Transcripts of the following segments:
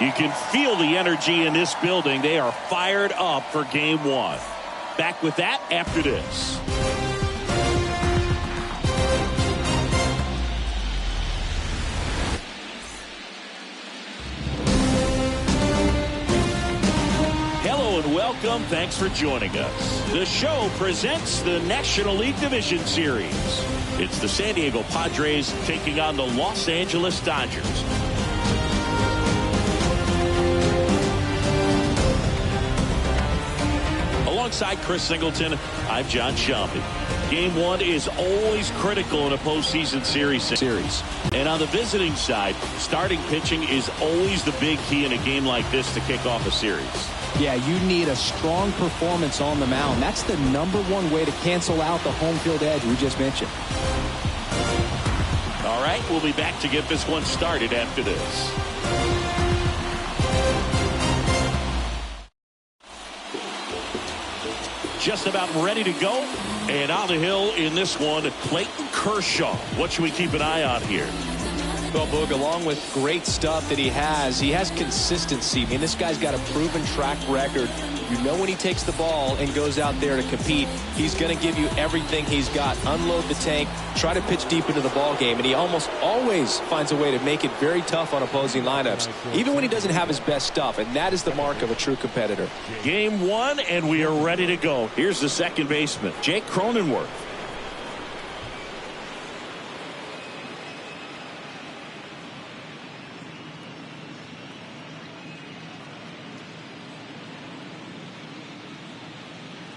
You can feel the energy in this building. They are fired up for game one. Back with that after this. Hello and welcome. Thanks for joining us. The show presents the National League Division Series. It's the San Diego Padres taking on the Los Angeles Dodgers. Alongside Chris Singleton, I'm John Shelby. Game one is always critical in a postseason series. And on the visiting side, starting pitching is always the big key in a game like this to kick off a series. Yeah, you need a strong performance on the mound. That's the #1 way to cancel out the home field edge we just mentioned. All right, we'll be back to get this one started after this. Just about ready to go. And on the hill in this one, Clayton Kershaw. What should we keep an eye on here? Well, Boog, along with great stuff that he has consistency. I mean, this guy's got a proven track record. You know when he takes the ball and goes out there to compete, he's going to give you everything he's got. Unload the tank, try to pitch deep into the ball game, and he almost always finds a way to make it very tough on opposing lineups, even when he doesn't have his best stuff, and that is the mark of a true competitor. Game one, and we are ready to go. Here's the second baseman, Jake Cronenworth.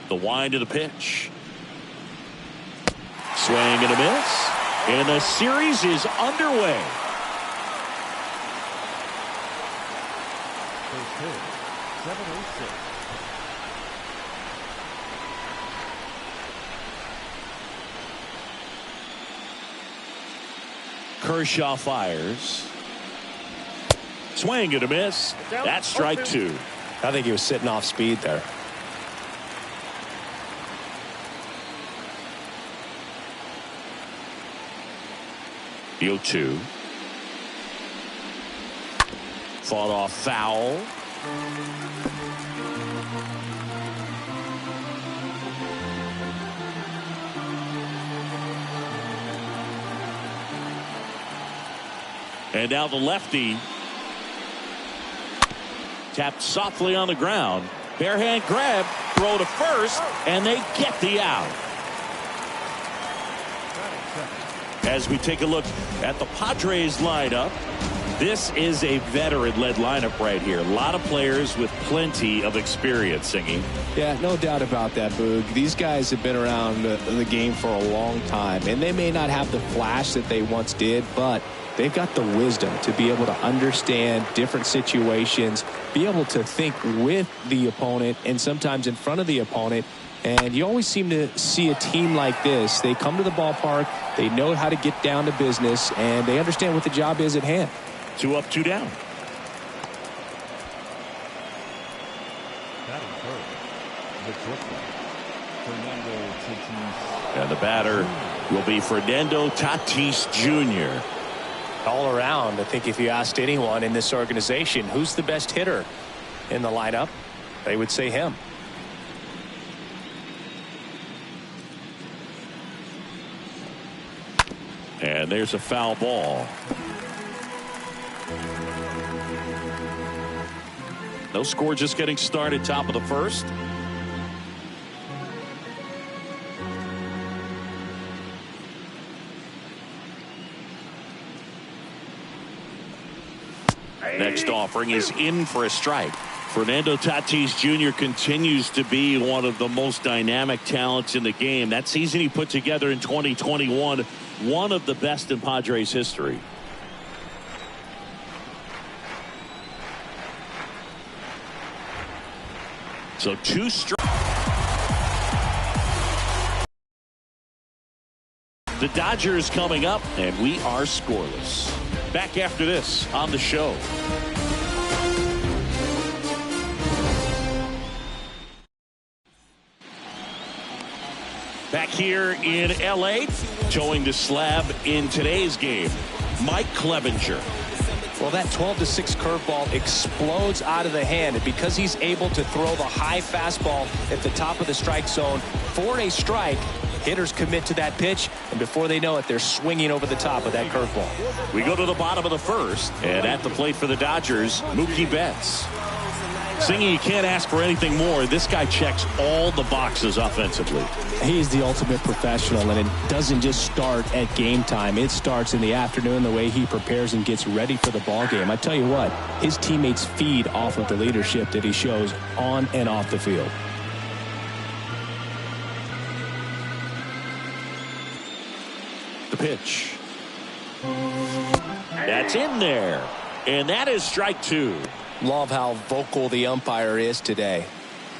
The wind of the pitch. Swing and a miss. And the series is underway. Kershaw fires. Swing and a miss. That's strike two. I think he was sitting off speed there. The 0-2. Fought off foul. And now the lefty tapped softly on the ground. Bare hand grab, throw to first, and they get the out. As we take a look at the Padres lineup, this is a veteran-led lineup right here. A lot of players with plenty of experience, Singy. Yeah, no doubt about that, Boog. These guys have been around the game for a long time, and they may not have the flash that they once did, but they've got the wisdom to be able to understand different situations, be able to think with the opponent and sometimes in front of the opponent. And you always seem to see a team like this. They come to the ballpark, they know how to get down to business, and they understand what the job is at hand. 2 up, 2 down. And the batter will be Fernando Tatis Jr. All around, I think if you asked anyone in this organization who's the best hitter in the lineup, they would say him. And there's a foul ball. No score, just getting started, top of the first. Next offering is in for a strike. Fernando Tatis Jr. continues to be one of the most dynamic talents in the game. That season he put together in 2021, one of the best in Padres history. So 2 strikes. The Dodgers coming up, and we are scoreless. Back after this on the show. Back here in L.A., towing the slab in today's game, Mike Clevenger. Well, that 12-6 curveball explodes out of the hand, and because he's able to throw the high fastball at the top of the strike zone for a strike, hitters commit to that pitch, and before they know it, they're swinging over the top of that curveball. We go to the bottom of the first, and at the plate for the Dodgers, Mookie Betts. Singy, you can't ask for anything more. This guy checks all the boxes offensively. He's the ultimate professional, and it doesn't just start at game time. It starts in the afternoon, the way he prepares and gets ready for the ball game. I tell you what, his teammates feed off of the leadership that he shows on and off the field. The pitch. That's in there. And that is strike two. Love how vocal the umpire is today.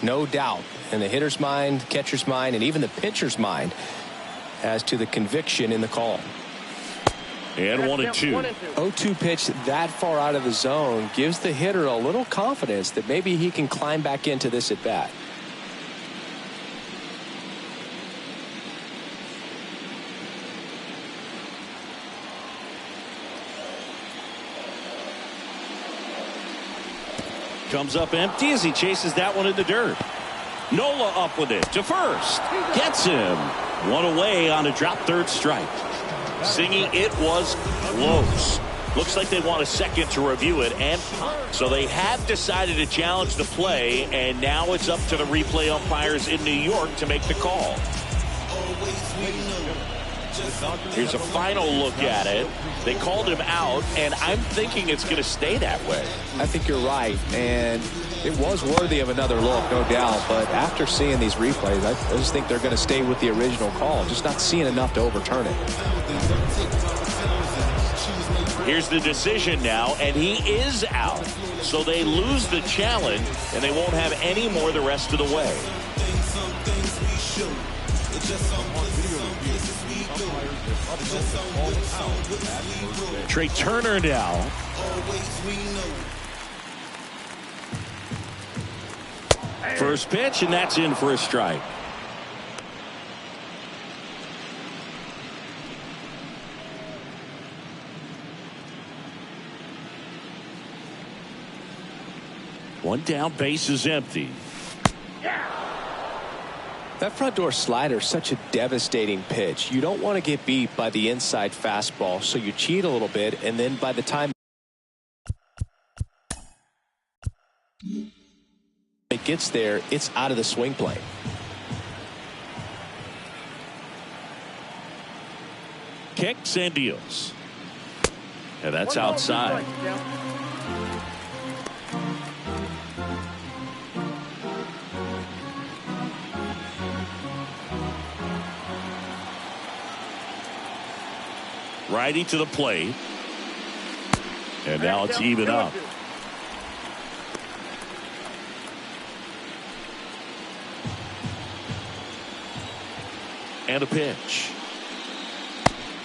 No doubt in the hitter's mind, catcher's mind, and even the pitcher's mind as to the conviction in the call. And 1-2. 0-2 pitch that far out of the zone gives the hitter a little confidence that maybe he can climb back into this at bat. Comes up empty as he chases that one in the dirt. Nola up with it to first. Gets him. One away on a drop third strike. Singy, it was close. Looks like they want a second to review it, and so they have decided to challenge the play, and now it's up to the replay umpires in New York to make the call. Here's a final look at it. They called him out, and I'm thinking it's going to stay that way. I think you're right, and it was worthy of another look, no doubt. But after seeing these replays, I just think they're going to stay with the original call. Just not seeing enough to overturn it. Here's the decision now, and he is out. So they lose the challenge, and they won't have any more the rest of the way. Trey Turner now. First pitch, and that's in for a strike. One down, base is empty. That front door slider is such a devastating pitch. You don't want to get beat by the inside fastball, so you cheat a little bit, and then by the time it gets there, it's out of the swing plane. Kicks and deals. And that's outside. Righty to the plate. And now it's even up. And a pitch.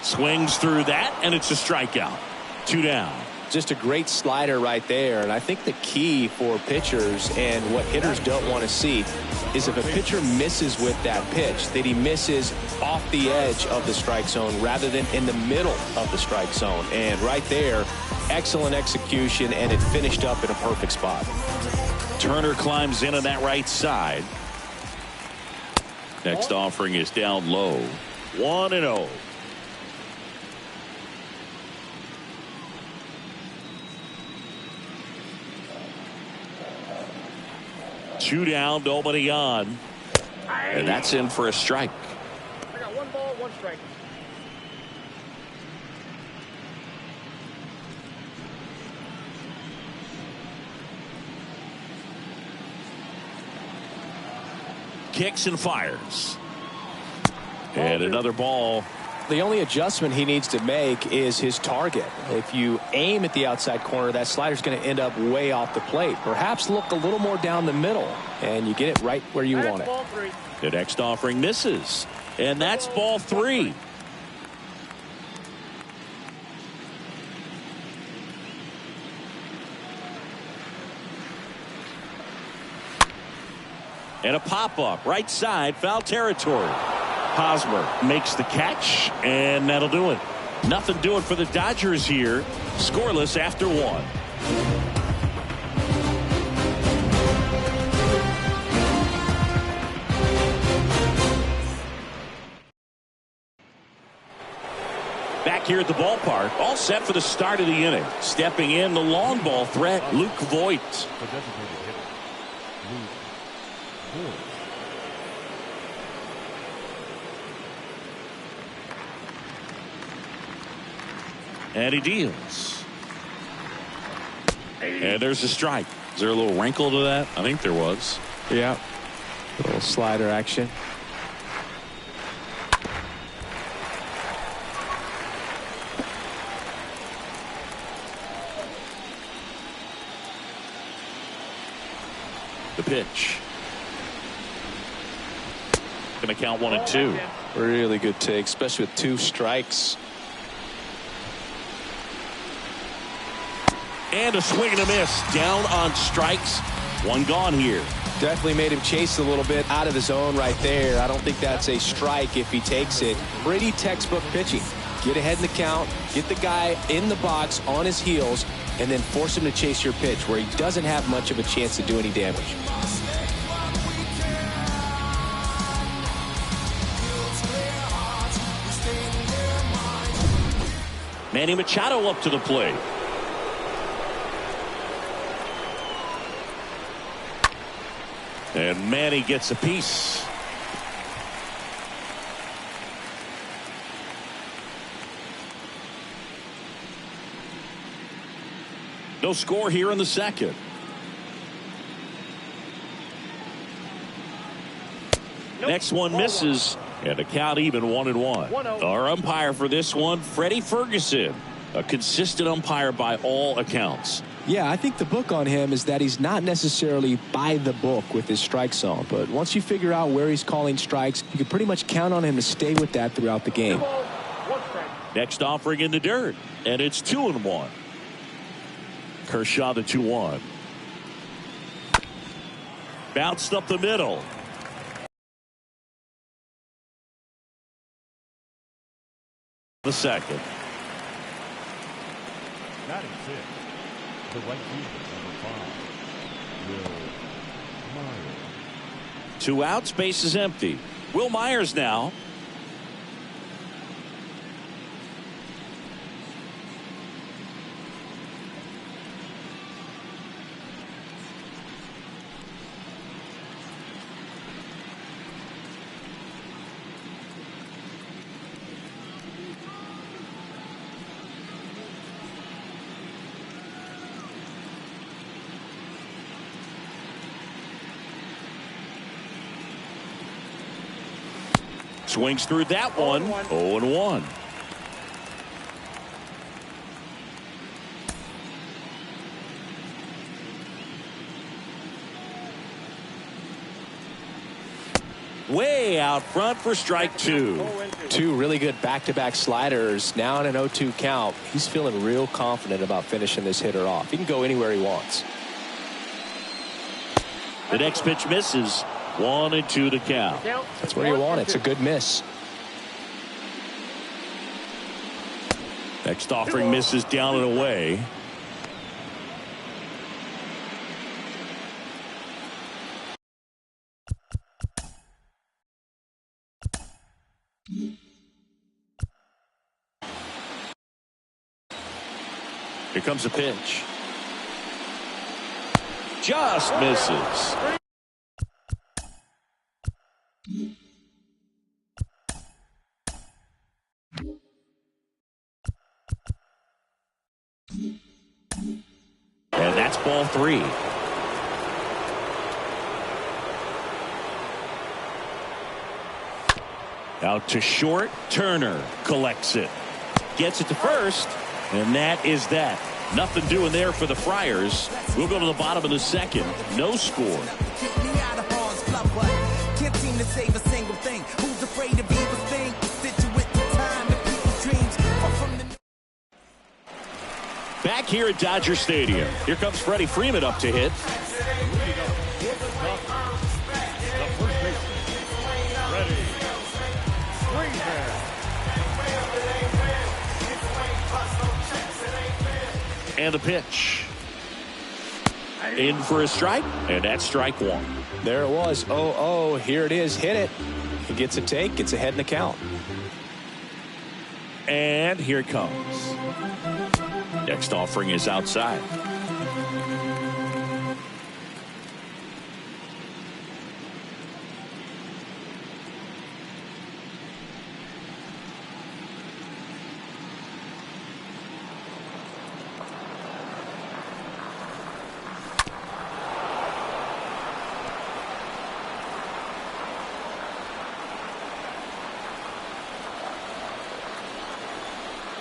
Swings through that, and it's a strikeout. 2 down. Just a great slider right there. And I think the key for pitchers and what hitters don't want to see is if a pitcher misses with that pitch, that he misses off the edge of the strike zone rather than in the middle of the strike zone. And right there, excellent execution, and it finished up in a perfect spot. Turner climbs in on that right side. Next offering is down low. 1-0. Two down, nobody on. And that's in for a strike. I got 1 ball, 1 strike. Kicks and fires. And another ball. The only adjustment he needs to make is his target. If you aim at the outside corner, that slider's going to end up way off the plate. Perhaps look a little more down the middle, and you get it right where you want it. Ball 3. The next offering misses. And that's ball 3. And a pop-up, right side, foul territory. Hosmer makes the catch, and that'll do it. Nothing doing for the Dodgers here. Scoreless after 1. Back here at the ballpark, all set for the start of the inning. Stepping in, the long ball threat, Luke Voigt. And he deals. And there's a strike. Is there a little wrinkle to that? I think there was. Yeah. A little slider action. The pitch. Going to count 1 and 2. Really good take, especially with 2 strikes. And a swing and a miss. Down on strikes. 1 gone here. Definitely made him chase a little bit out of his zone right there. I don't think that's a strike if he takes it. Pretty textbook pitching. Get ahead in the count, get the guy in the box on his heels, and then force him to chase your pitch where he doesn't have much of a chance to do any damage. Manny Machado up to the plate. And Manny gets a piece. No score here in the second. Nope. Next one misses. And a count even 1-1. Our umpire for this one, Freddie Ferguson. A consistent umpire by all accounts. Yeah, I think the book on him is that he's not necessarily by the book with his strike zone. But once you figure out where he's calling strikes, you can pretty much count on him to stay with that throughout the game. Next offering in the dirt. And it's 2-1. Kershaw the 2-1. Bounced up the middle. The second. Batting 6. The right fielder, number 5. Will Myers. 2 outs, base is empty. Will Myers now. Swings through that one. 0-1. Way out front for strike 2. 2 really good back-to-back sliders. Now in an 0-2 count. He's feeling real confident about finishing this hitter off. He can go anywhere he wants. The next pitch misses. 1-2 to count. That's where you want it. It's a good miss. Next offering misses down and away. Here comes a pitch. Just misses. And that's ball 3. Out to short. Turner collects it. Gets it to first. And that is that. Nothing doing there for the Friars. We'll go to the bottom of the second. No score. Can't seem to save a single thing. Who's afraid of evil thing? Situate the time and people's dreams are from the. Back here at Dodger Stadium. Here comes Freddie Freeman up to hit. And the pitch. In for a strike, and that's strike one. There it was. 0-0. Here it is. Hit it. He gets a take, gets ahead in the count. And here it comes. Next offering is outside.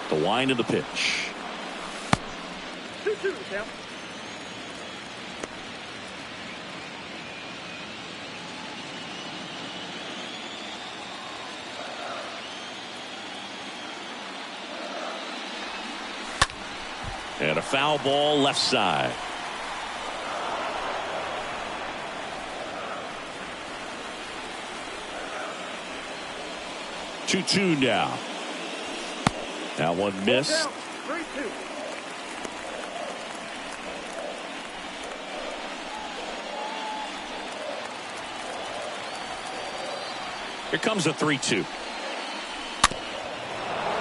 The wind of the pitch. 2-2, Sam. And a foul ball left side. Two now. That one missed. 3-2. Here comes a 3-2.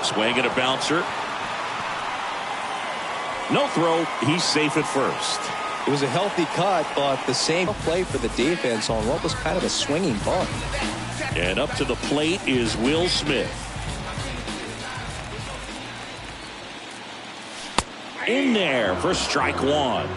Swing and a bouncer. No throw. He's safe at first. It was a healthy cut, but the same play for the defense on what was kind of a swinging bunt. And up to the plate is Will Smith. In there for strike one.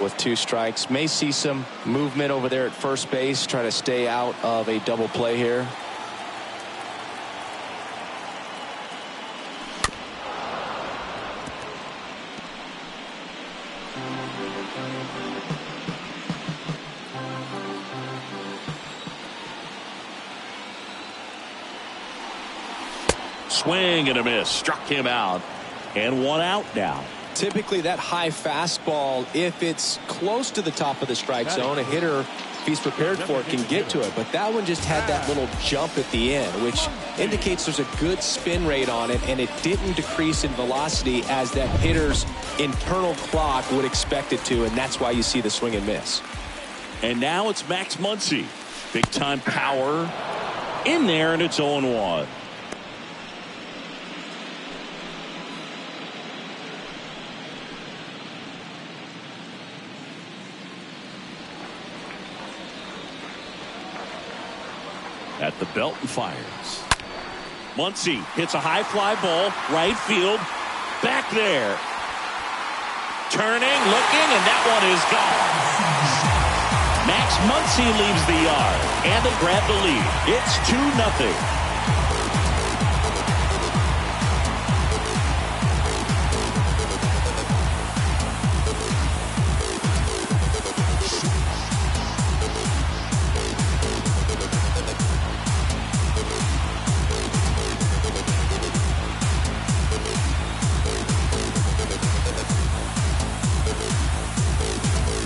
With 2 strikes, may see some movement over there at first base, try to stay out of a double play here. Swing and a miss. Struck him out. And one out now. Typically that high fastball, if it's close to the top of the strike zone, a hitter, if he's prepared for it, can get to it. But that one just had that little jump at the end, which indicates there's a good spin rate on it, and it didn't decrease in velocity as that hitter's internal clock would expect it to, and that's why you see the swing and miss. And now it's Max Muncy. Big time power in there, and it's 0-1. At the belt and fires. Muncy hits a high fly ball, right field, back there. Turning, looking, and that one is gone. Max Muncy leaves the yard, and they grab the lead. It's 2-0.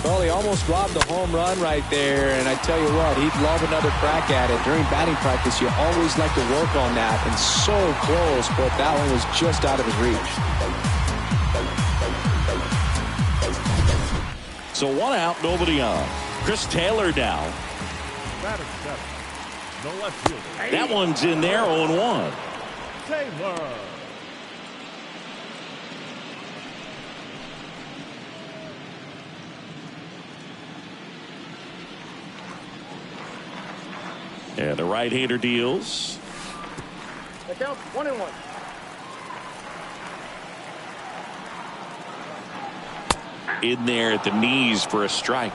Well, he almost robbed the home run right there, and I tell you what, he'd love another crack at it. During batting practice, you always like to work on that, and so close, but that one was just out of his reach. So one out, nobody on. Chris Taylor now. Batting seven. The left fielder. That one's in there, 0-1. Taylor. And the right-hander deals. The count's 1-1. In there at the knees for a strike.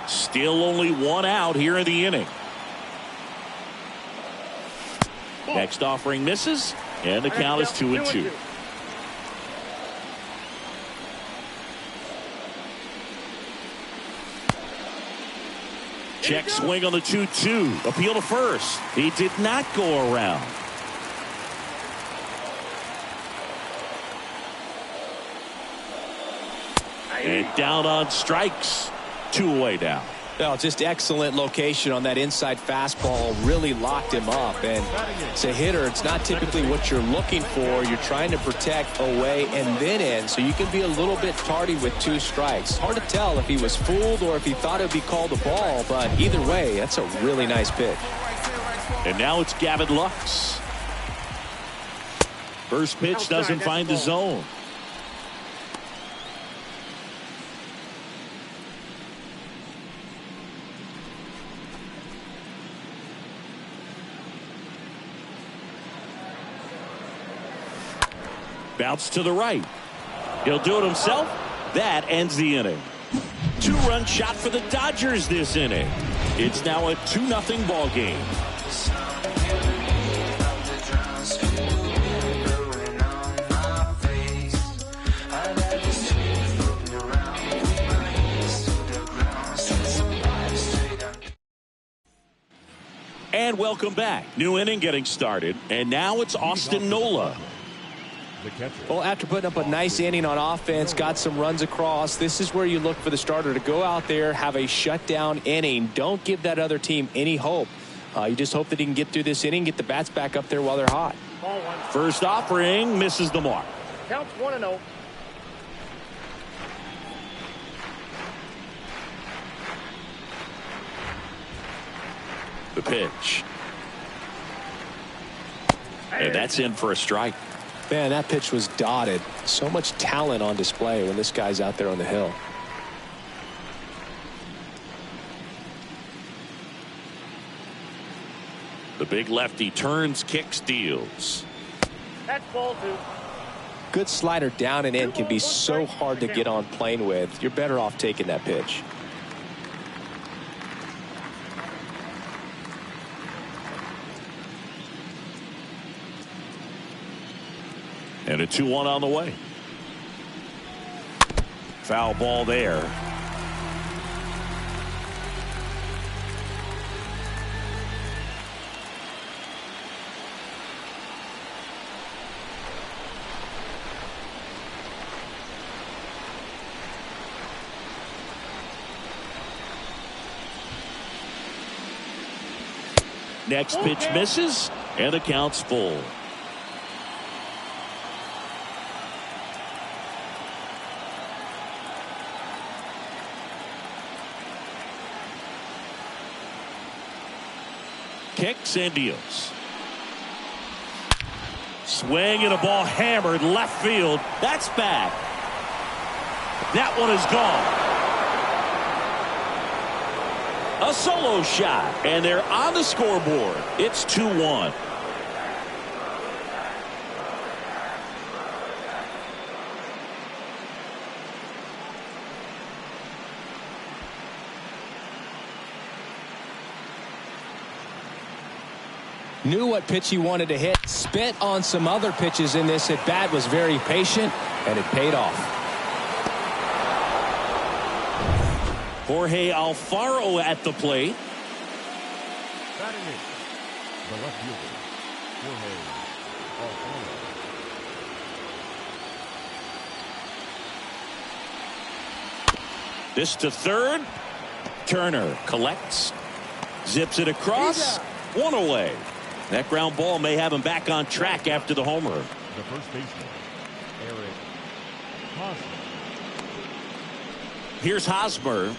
Still only one out here in the inning. Next offering misses, and the count is 2-2. Check swing on the 2-2. Appeal to first. He did not go around. And down on strikes. 2 away now. Well, just excellent location on that inside fastball. Really locked him up. And as a hitter, it's not typically what you're looking for. You're trying to protect away and then in. So you can be a little bit tardy with 2 strikes. Hard to tell if he was fooled or if he thought it would be called a ball. But either way, that's a really nice pitch. And now it's Gavin Lux. First pitch doesn't find the zone. Bounce to the right. He'll do it himself. That ends the inning. 2-run shot for the Dodgers this inning. It's now a 2-0 ball game. And welcome back. New inning getting started. And now it's Austin Nola. Well, after putting up a nice inning on offense, got some runs across, this is where you look for the starter to go out there, have a shutdown inning. Don't give that other team any hope. You just hope that he can get through this inning, get the bats back up there while they're hot. First offering misses the mark. Counts 1-0. The pitch. And that's in for a strike. Man, that pitch was dotted. So much talent on display when this guy's out there on the hill. The big lefty turns, kicks, deals. That's ball 2. Good slider down and in can be so hard to get on plane with. You're better off taking that pitch. And a 2-1 on the way. Foul ball there. Next pitch misses, and the count's full. Kicks and deals. Swing and a ball hammered left field. That's back. That one is gone. A solo shot, and they're on the scoreboard. It's 2-1. Knew what pitch he wanted to hit. Spent on some other pitches in this at bat. Was very patient, and it paid off. Jorge Alfaro at the plate. Batting it, the left fielder, Jorge Alfaro. This to third. Turner collects. Zips it across. 1 away. That ground ball may have him back on track after the homer. The first baseman, Eric Hosmer. Here's Hosmer.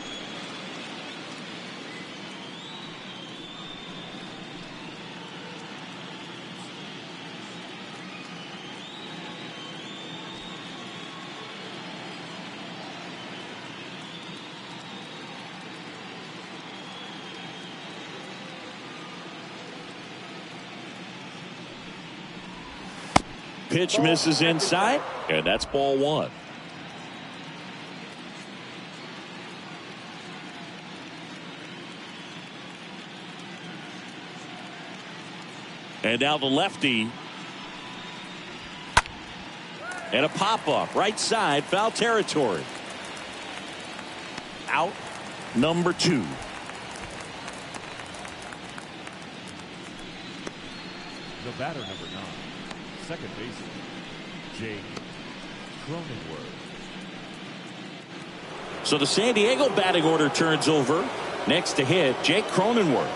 Pitch misses inside, and that's ball 1. And now the lefty. And a pop-up right side, foul territory. Out number 2. The batter, number 9, second baseman, Jake Cronenworth. So the San Diego batting order turns over. Next to hit, Jake Cronenworth.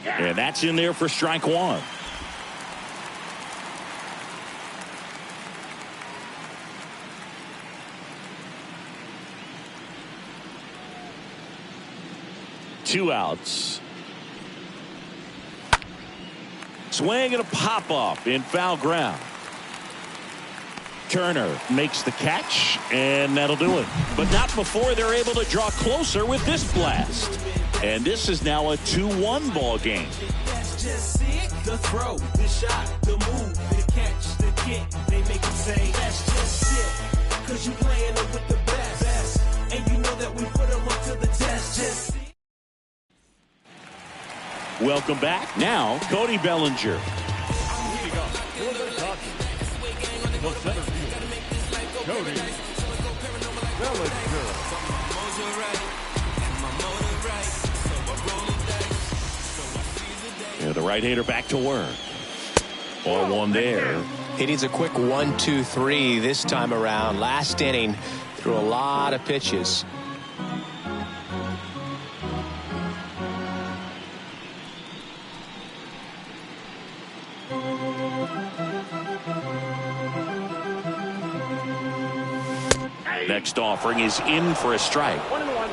And that's in there for strike one. Two outs. Swing and a pop-up in foul ground. Turner makes the catch, and that'll do it. But not before they're able to draw closer with this blast. And this is now a 2-1 ball game. That's just it. The throw, the shot, the move, the catch, the kick. They make it say, that's just it. Cause you playing it with the best. And you know that we put them up to the test. Just it. Welcome back. Now, Cody Bellinger. Heating up for the Dodgers. The center field, Cody Bellinger. Yeah, the right-hander back to work. Ball one there. He needs a quick 1-2-3 this time around. Last inning, threw a lot of pitches. Next offering is in for a strike. 1-1.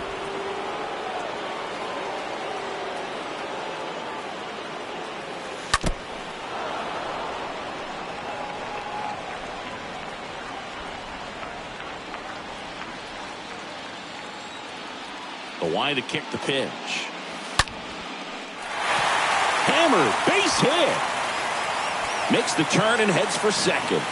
The wide to kick the pitch. Hammered, base hit. Makes the turn and heads for second.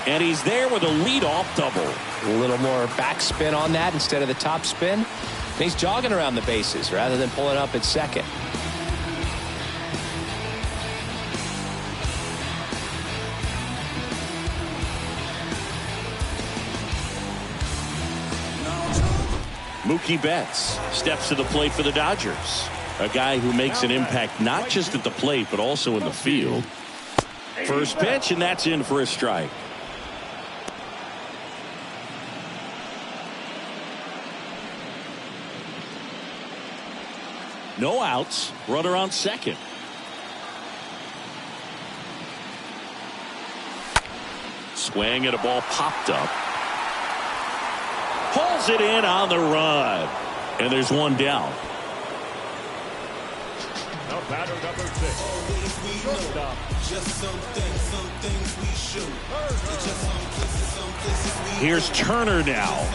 And he's there with a leadoff double. A little more backspin on that instead of the top spin. And he's jogging around the bases rather than pulling up at second. Mookie Betts steps to the plate for the Dodgers. A guy who makes an impact not just at the plate but also in the field. First pitch, and that's in for a strike. No outs. Runner on second. Swing and a ball popped up. Pulls it in on the run. And there's one down. Now batter number 6. Shortstop. Here's Turner now.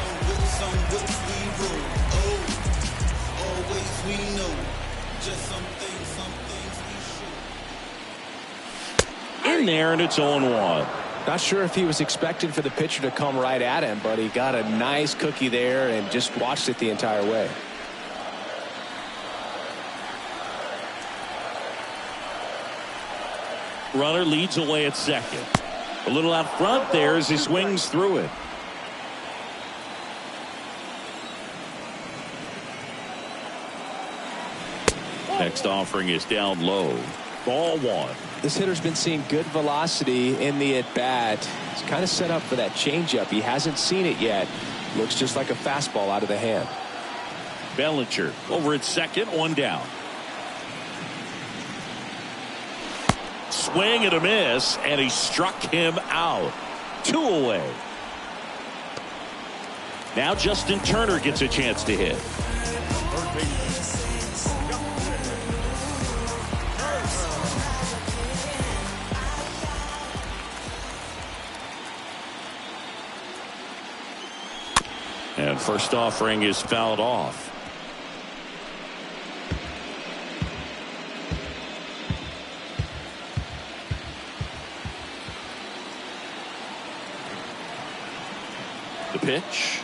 In there, and it's 0-1. Not sure if he was expecting for the pitcher to come right at him, but he got a nice cookie there and just watched it the entire way. Runner leads away at second. A little out front there as he swings through it. Next offering is down low. Ball one. This hitter's been seeing good velocity in the at-bat. He's kind of set up for that changeup. He hasn't seen it yet. Looks just like a fastball out of the hand. Bellinger over at second, one down. Swing and a miss, and he struck him out. 2 away. Now Justin Turner gets a chance to hit. Third baseman. And first offering is fouled off. The pitch.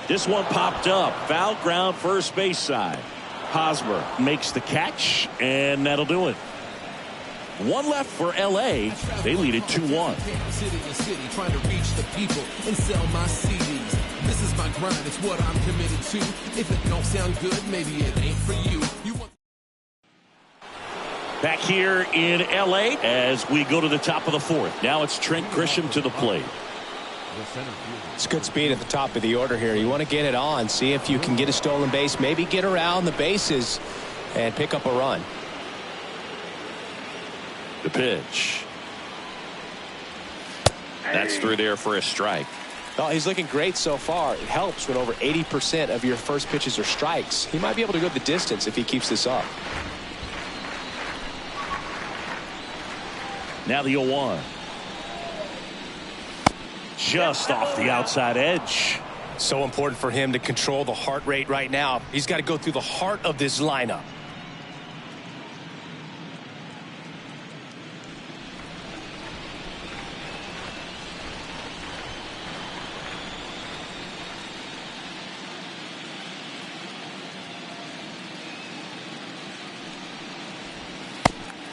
This one popped up. Foul ground first base side. Hosmer makes the catch, and that'll do it. One left for LA. They lead it 2-1. City to city, trying to reach the people and sell my CDs. This is my grind, it's what I'm committed to. If it don't sound good, maybe it ain't for you. Back here in L.A. as we go to the top of the fourth. Now it's Trent Grisham to the plate. It's good speed at the top of the order here. You want to get it on, see if you can get a stolen base, maybe get around the bases and pick up a run. The pitch. That's through there for a strike. Oh, he's looking great so far. It helps when over 80% of your first pitches are strikes. He might be able to go the distance if he keeps this up. Now the 0-1. Just off the outside edge. So important for him to control the heart rate right now. He's got to go through the heart of this lineup.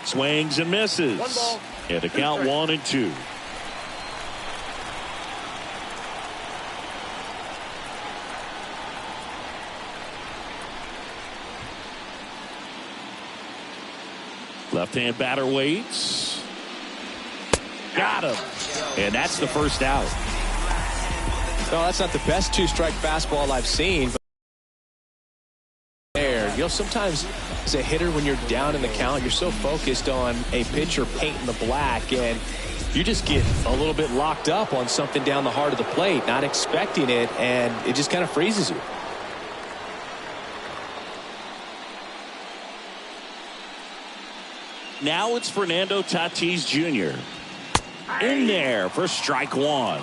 Swings and misses. One ball. And a count 1-2. Left-hand batter waits. Got him. And that's the first out. No, that's not the best two-strike fastball I've seen. But there, you know, sometimes as a hitter, when you're down in the count, you're so focused on a pitcher painting the black, and you just get a little bit locked up on something down the heart of the plate, not expecting it, and it just kind of freezes you. Now it's Fernando Tatis Jr. in there for strike one.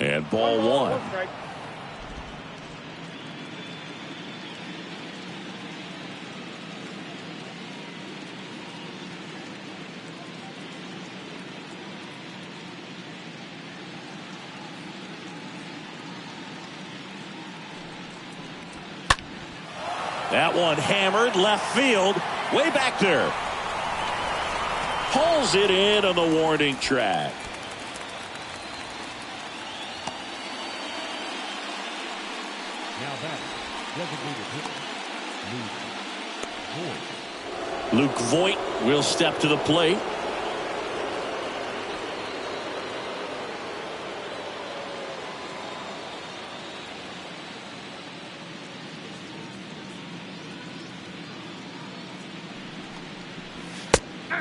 And ball one. That one hammered left field, way back there. Pulls it in on the warning track. Now back, designated hitter, Luke Voit will step to the plate.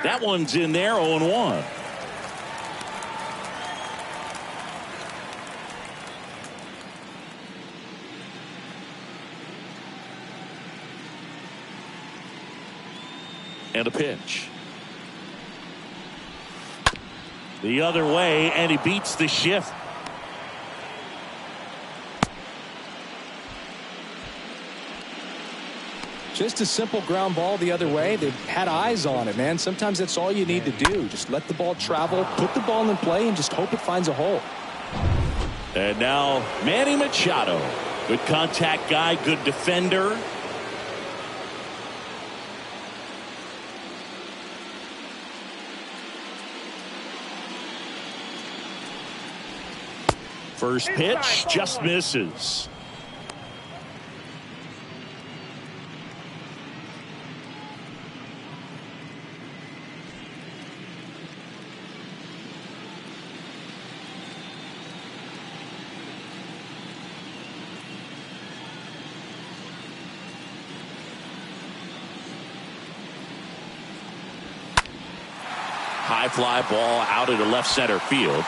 That one's in there, 0-1. And a pitch. The other way, and he beats the shift. Just a simple ground ball the other way. They've had eyes on it, man. Sometimes that's all you need to do. Just let the ball travel, put the ball in play, and just hope it finds a hole. And now Manny Machado. Good contact guy, good defender. First pitch just misses. High fly ball out into left center field.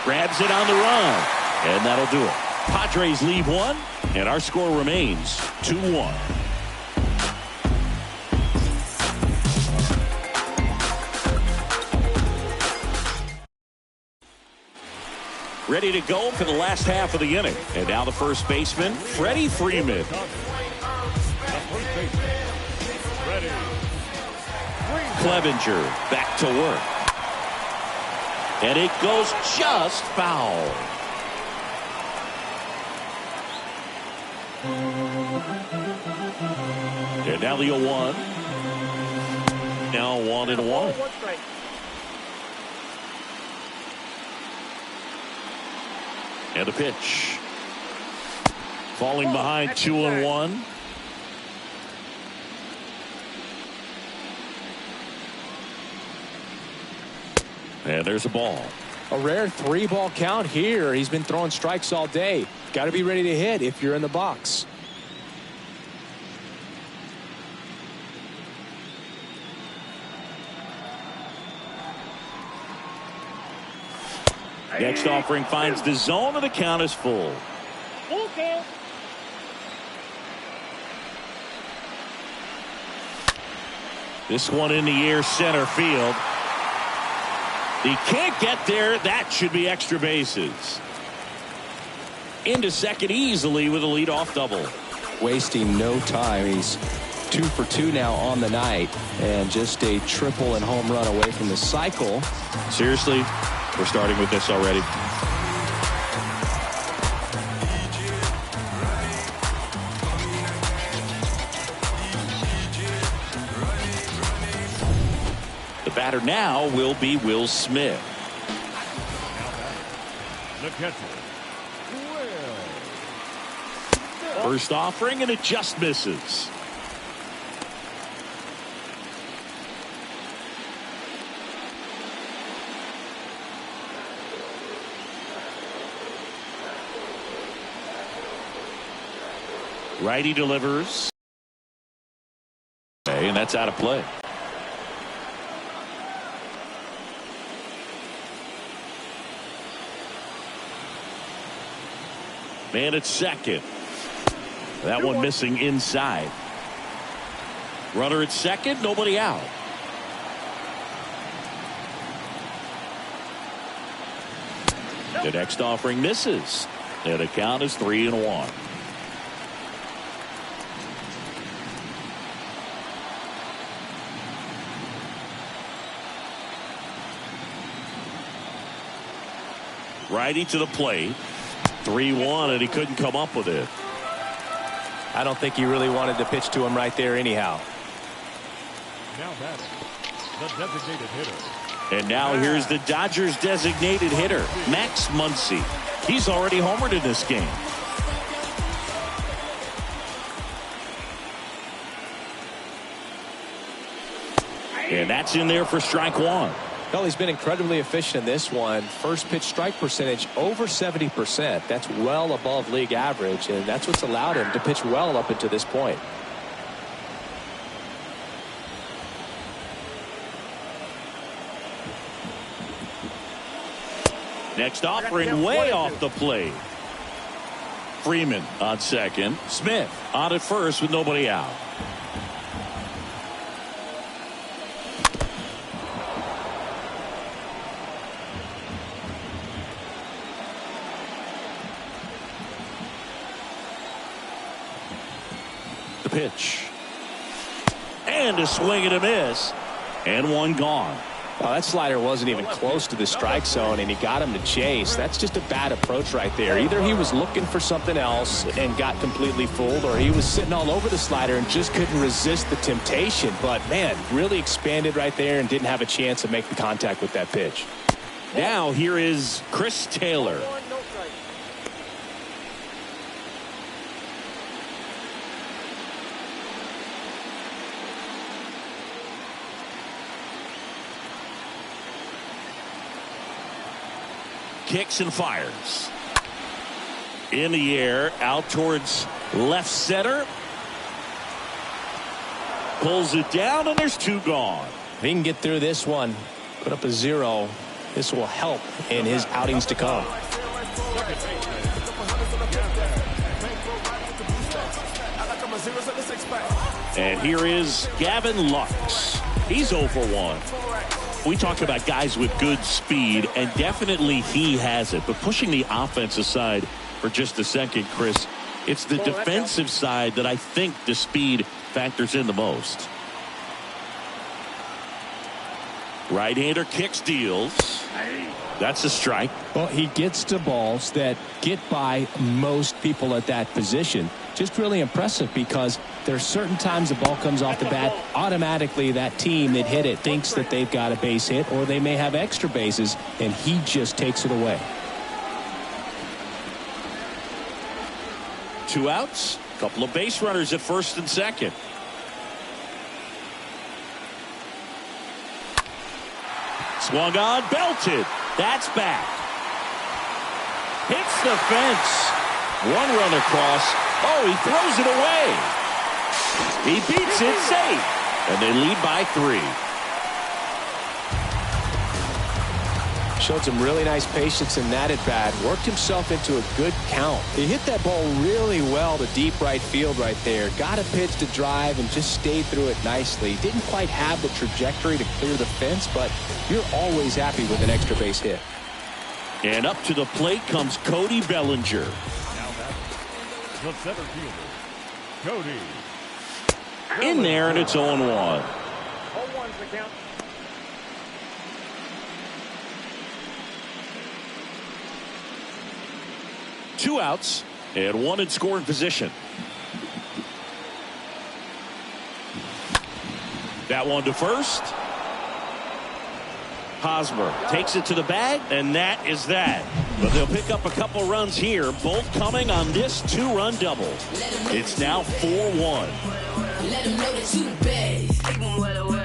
Grabs it on the run. And that'll do it. Padres leave one. And our score remains 2-1. Ready to go for the last half of the inning. And now the first baseman, Freddie Freeman. the first baseman, Freddie Freeman. Clevenger back to work. And it goes just foul. And now the 0-1. Now 1-1. One strike. And a pitch. Falling behind 2-1. And there's a ball. A rare 3-ball count here. He's been throwing strikes all day. Got to be ready to hit if you're in the box. Next offering finds the zone, and the count is full. Full count. This one in the air, center field. He can't get there. That should be extra bases. Into second easily with a leadoff double. Wasting no time. He's 2 for 2 now on the night, and just a triple and home run away from the cycle. Seriously, we're starting with this already. The batter now will be Will Smith. The catcher. First offering, and it just misses. Righty delivers. Okay, and that's out of play. Man at second. That one missing inside. Runner at second, nobody out. The next offering misses. And the count is 3-1. Righty to the plate. 3-1, and he couldn't come up with it. I don't think he really wanted to pitch to him right there anyhow. Now batting, the designated hitter. And now here's the Dodgers designated hitter, Max Muncy. He's already homered in this game. And that's in there for strike one. Well, he's been incredibly efficient in this one. First pitch strike percentage over 70%. That's well above league average, and that's what's allowed him to pitch well up until this point. Next offering way off the plate. Freeman on second. Smith on at first with nobody out. The pitch. And a swing and a miss. And one gone. Well, that slider wasn't even close to the strike zone, and he got him to chase. That's just a bad approach right there. Either he was looking for something else and got completely fooled, or he was sitting all over the slider and just couldn't resist the temptation. But, man, really expanded right there and didn't have a chance to make the contact with that pitch. Now here is Chris Taylor. No strike. Kicks and fires. In the air, out towards left center. Pulls it down, and there's two gone. If he can get through this one, put up a 0, this will help in his outings to come. And here is Gavin Lux. He's 0 for 1. We talk about guys with good speed, and definitely he has it. But pushing the offense aside for just a second, Chris, it's the defensive side that I think the speed factors in the most. Right-hander kicks, deals. That's a strike. Well, he gets to balls that get by most people at that position. Just really impressive because there's certain times the ball comes off the bat, automatically that team that hit it thinks that they've got a base hit or they may have extra bases, and he just takes it away. 2 outs. Couple of base runners at first and second. Swung on, belted. That's back. Hits the fence. 1 run across. Oh, he throws it away. He beats it safe. And they lead by 3. Showed some really nice patience in that at bat. Worked himself into a good count. He hit that ball really well to deep right field right there. Got a pitch to drive and just stayed through it nicely. Didn't quite have the trajectory to clear the fence, but you're always happy with an extra base hit. And up to the plate comes Cody Bellinger. Now that's the center fielder, Cody. In there, and it's 0-1. 0-1's the count. Two outs and 1 in scoring position. That one to first. Hosmer takes it to the bag, and that is that. But they'll pick up a couple runs here, both coming on this 2-run double. It's now 4-1. Let them know that you the best.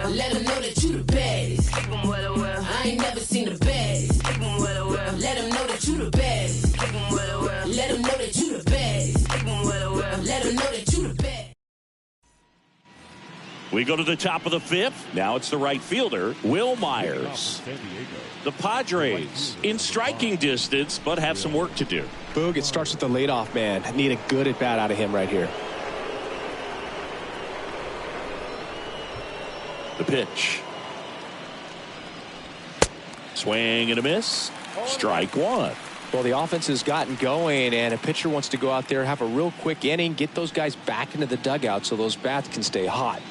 Let them know that you the best. I ain't never seen the best. Let them know that you the best. Let them know that you the best. Let them know that you the best. We go to the top of the 5th. Now it's the right fielder, Will Myers. The Padres in striking distance, but have some work to do. Boog, it starts with the leadoff man. Need a good at bat out of him right here. The pitch. Swing and a miss. Strike 1. Well, the offense has gotten going, and a pitcher wants to go out there, have a real quick inning, get those guys back into the dugout so those bats can stay hot.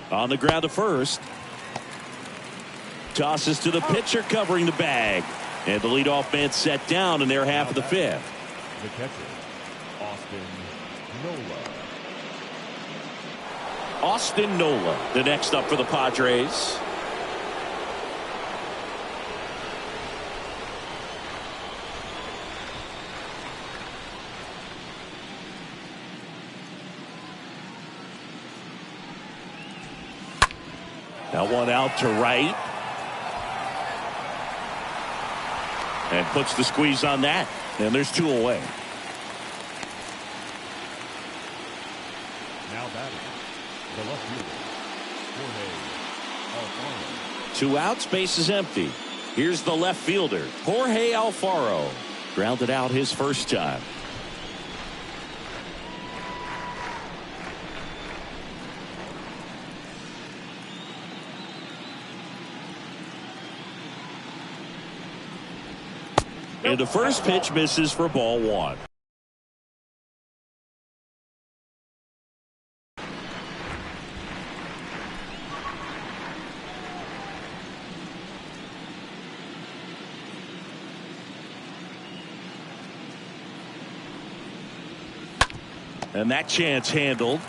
On the ground to first. Tosses to the pitcher covering the bag. And the leadoff man set down in their half of the 5th. The catcher, Austin Nola. Austin Nola, the next up for the Padres. Now 1 out to right. And puts the squeeze on that. And there's 2 away. Now batting, the left fielder, Jorge Alfaro. 2 outs, base is empty. Here's the left fielder, Jorge Alfaro. Grounded out his first time. And the first pitch misses for ball 1. And that chance handled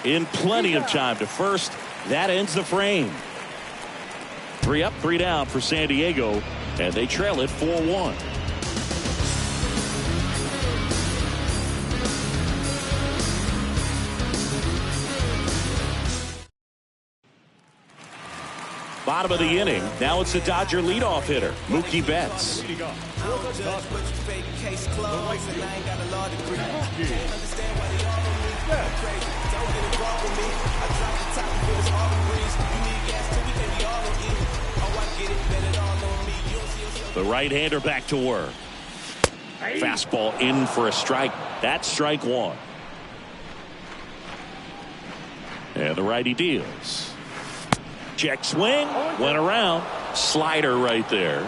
in plenty of time to first. That ends the frame. 3 up, 3 down for San Diego. And they trail it 4-1. Bottom of the inning. Now it's the Dodger leadoff hitter, Mookie Betts. Leading off for the Dodgers, the right fielder, Mookie The right-hander back to work. Fastball in for a strike. That's strike 1. And the righty deals. Check swing. Went around. Slider right there.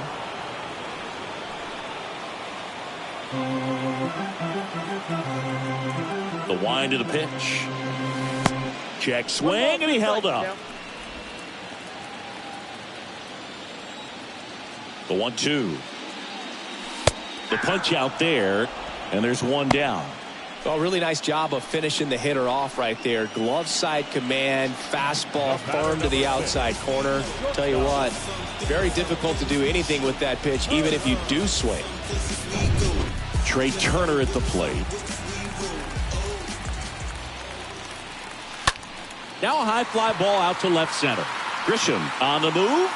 The wind of the pitch. Check swing, and he held up. The 1-2. The punch out there, and there's one down. Well, really nice job of finishing the hitter off right there. Glove side command, fastball firm to the outside corner. Tell you what, very difficult to do anything with that pitch, even if you do swing. Trey Turner at the plate. Now a high fly ball out to left center. Grisham on the move.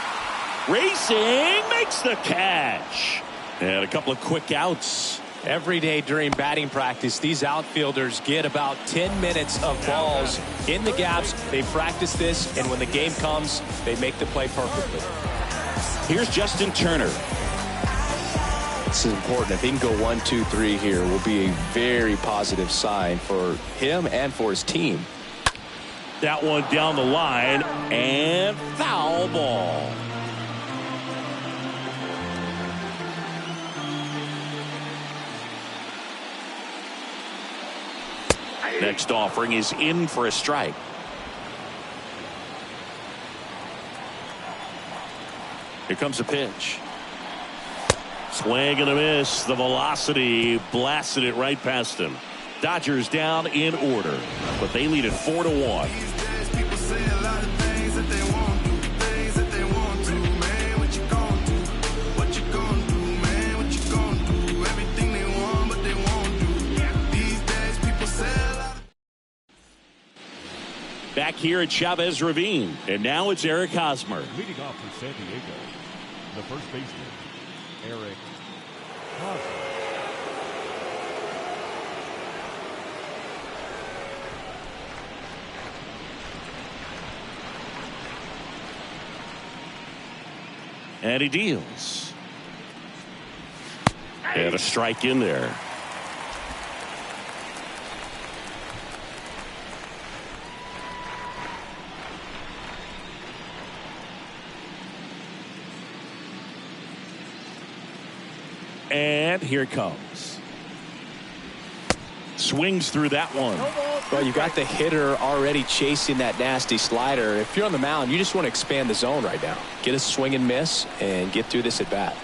Racing, makes the catch. And a couple of quick outs. Every day during batting practice, these outfielders get about 10 minutes of balls in the gaps. They practice this, and when the game comes, they make the play perfectly. Here's Justin Turner. This is important. If he can go 1, 2, 3 here, will be a very positive sign for him and for his team. That one down the line, and foul ball. Next offering is in for a strike. Here comes a pitch. Swing and a miss. The velocity blasted it right past him. Dodgers down in order, but they lead it 4-1. Back here at Chavez Ravine, and now it's Eric Hosmer. Leading off for San Diego, the first baseman, Eric Hosmer. And he deals. And a strike in there. And here it comes. Swings through that one. Well, you got the hitter already chasing that nasty slider. If you're on the mound, you just want to expand the zone right now. Get a swing and miss and get through this at bat.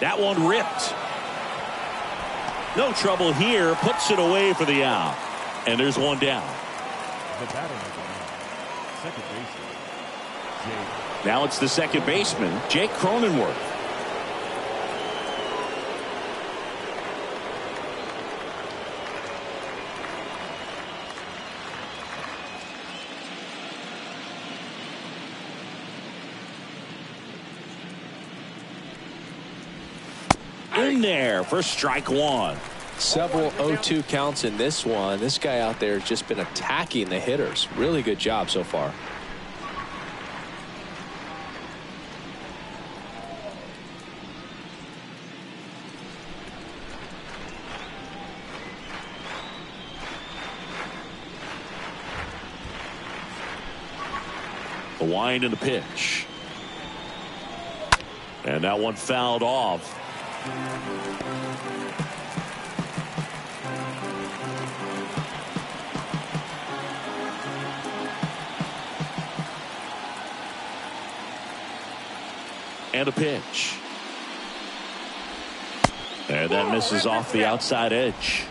That one ripped. No trouble here. Puts it away for the out. And there's one down. The batter is second baseman, Jake. Now it's the second baseman, Jake Cronenworth. In there for strike one. Several 0-2 counts in this one. This guy out there has just been attacking the hitters. Really good job so far. The wind and the pitch. And that one fouled off. And a pitch. And that misses off the outside edge.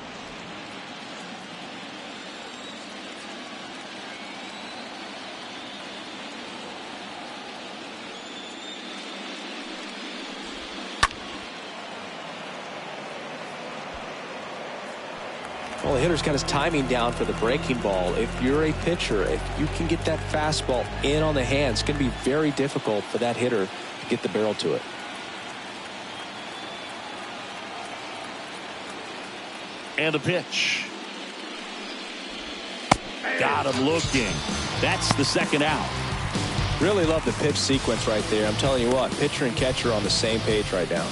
Well, the hitter's got his timing down for the breaking ball. If you're a pitcher, if you can get that fastball in on the hand, it's going to be very difficult for that hitter to get the barrel to it. And the pitch. Got him looking. That's the second out. Really love the pitch sequence right there. I'm telling you what, pitcher and catcher are on the same page right now.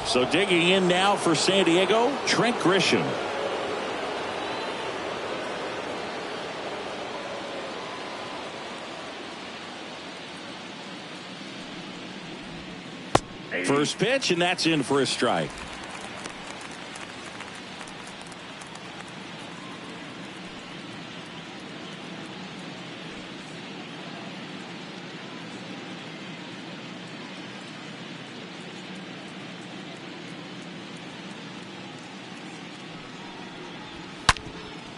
So digging in now for San Diego, Trent Grisham. First pitch, and that's in for a strike.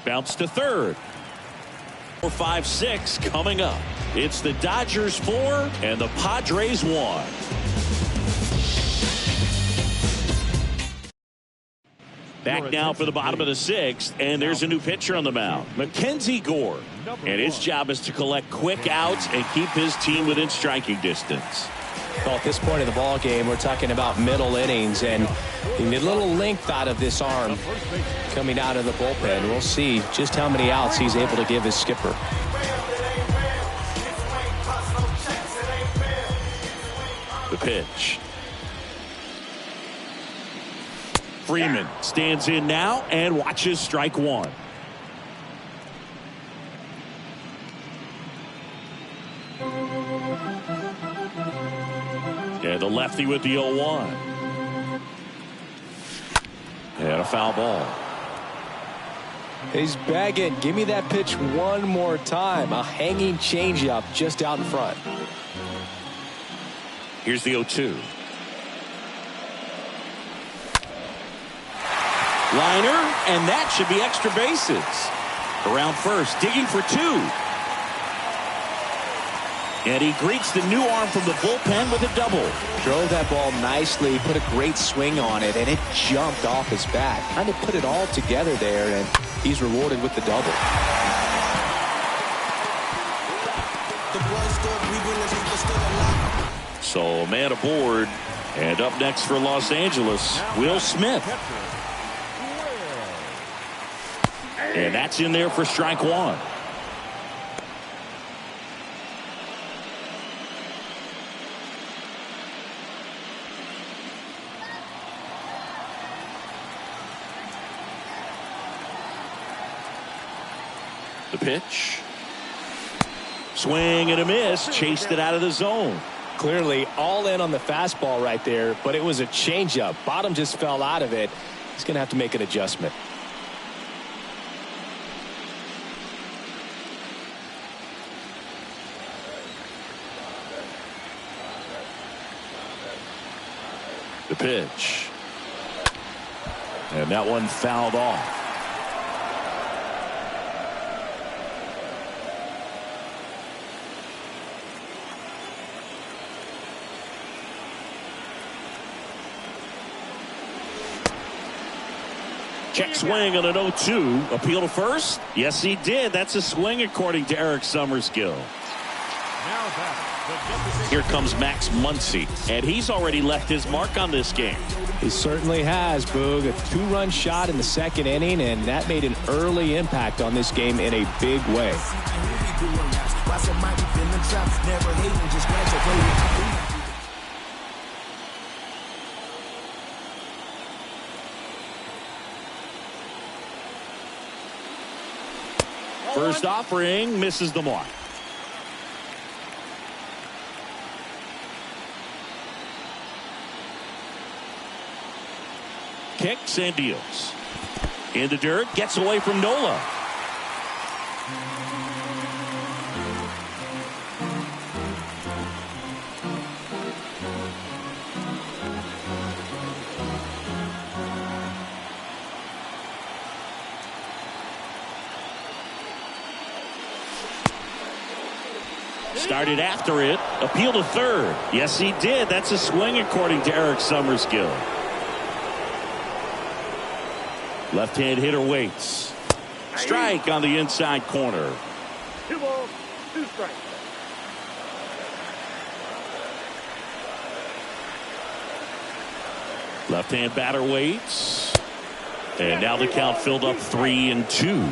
Bounce to third. 4, 5, 6 coming up. It's the Dodgers 4 and the Padres 1. Back now for the bottom of the 6th, and there's a new pitcher on the mound, Mackenzie Gore. And his job is to collect quick outs and keep his team within striking distance. Well, at this point in the ball game, we're talking about middle innings, and you need a little length out of this arm coming out of the bullpen. We'll see just how many outs he's able to give his skipper. The pitch. Freeman stands in now and watches strike one. And the lefty with the 0-1. And a foul ball. He's begging, give me that pitch one more time. A hanging changeup just out in front. Here's the 0-2. Liner, and that should be extra bases. Around first, digging for 2. And he greets the new arm from the bullpen with a double. Drove that ball nicely, put a great swing on it, and it jumped off his bat. Kind of put it all together there, and he's rewarded with the double. So a man aboard, and up next for Los Angeles, Will Smith. And that's in there for strike one. The pitch. Swing and a miss. Chased it out of the zone. Clearly all in on the fastball right there, but it was a changeup. Bottom just fell out of it. He's going to have to make an adjustment. The pitch. And that one fouled off. Check swing on an 0-2. Appeal to first? Yes, he did. That's a swing according to Eric Summerskill. Here comes Max Muncy, and he's already left his mark on this game. He certainly has, Boog. A 2-run shot in the second inning, and that made an early impact on this game in a big way. First offering misses the mark. Kicks and deals. In the dirt, gets away from Nola. Started after it. Appeal to third. Yes, he did. That's a swing according to Eric Summerskill. Left-hand hitter waits. Strike on the inside corner. 2 balls, 2 strikes. Left-hand batter waits. And now the count filled up 3-2.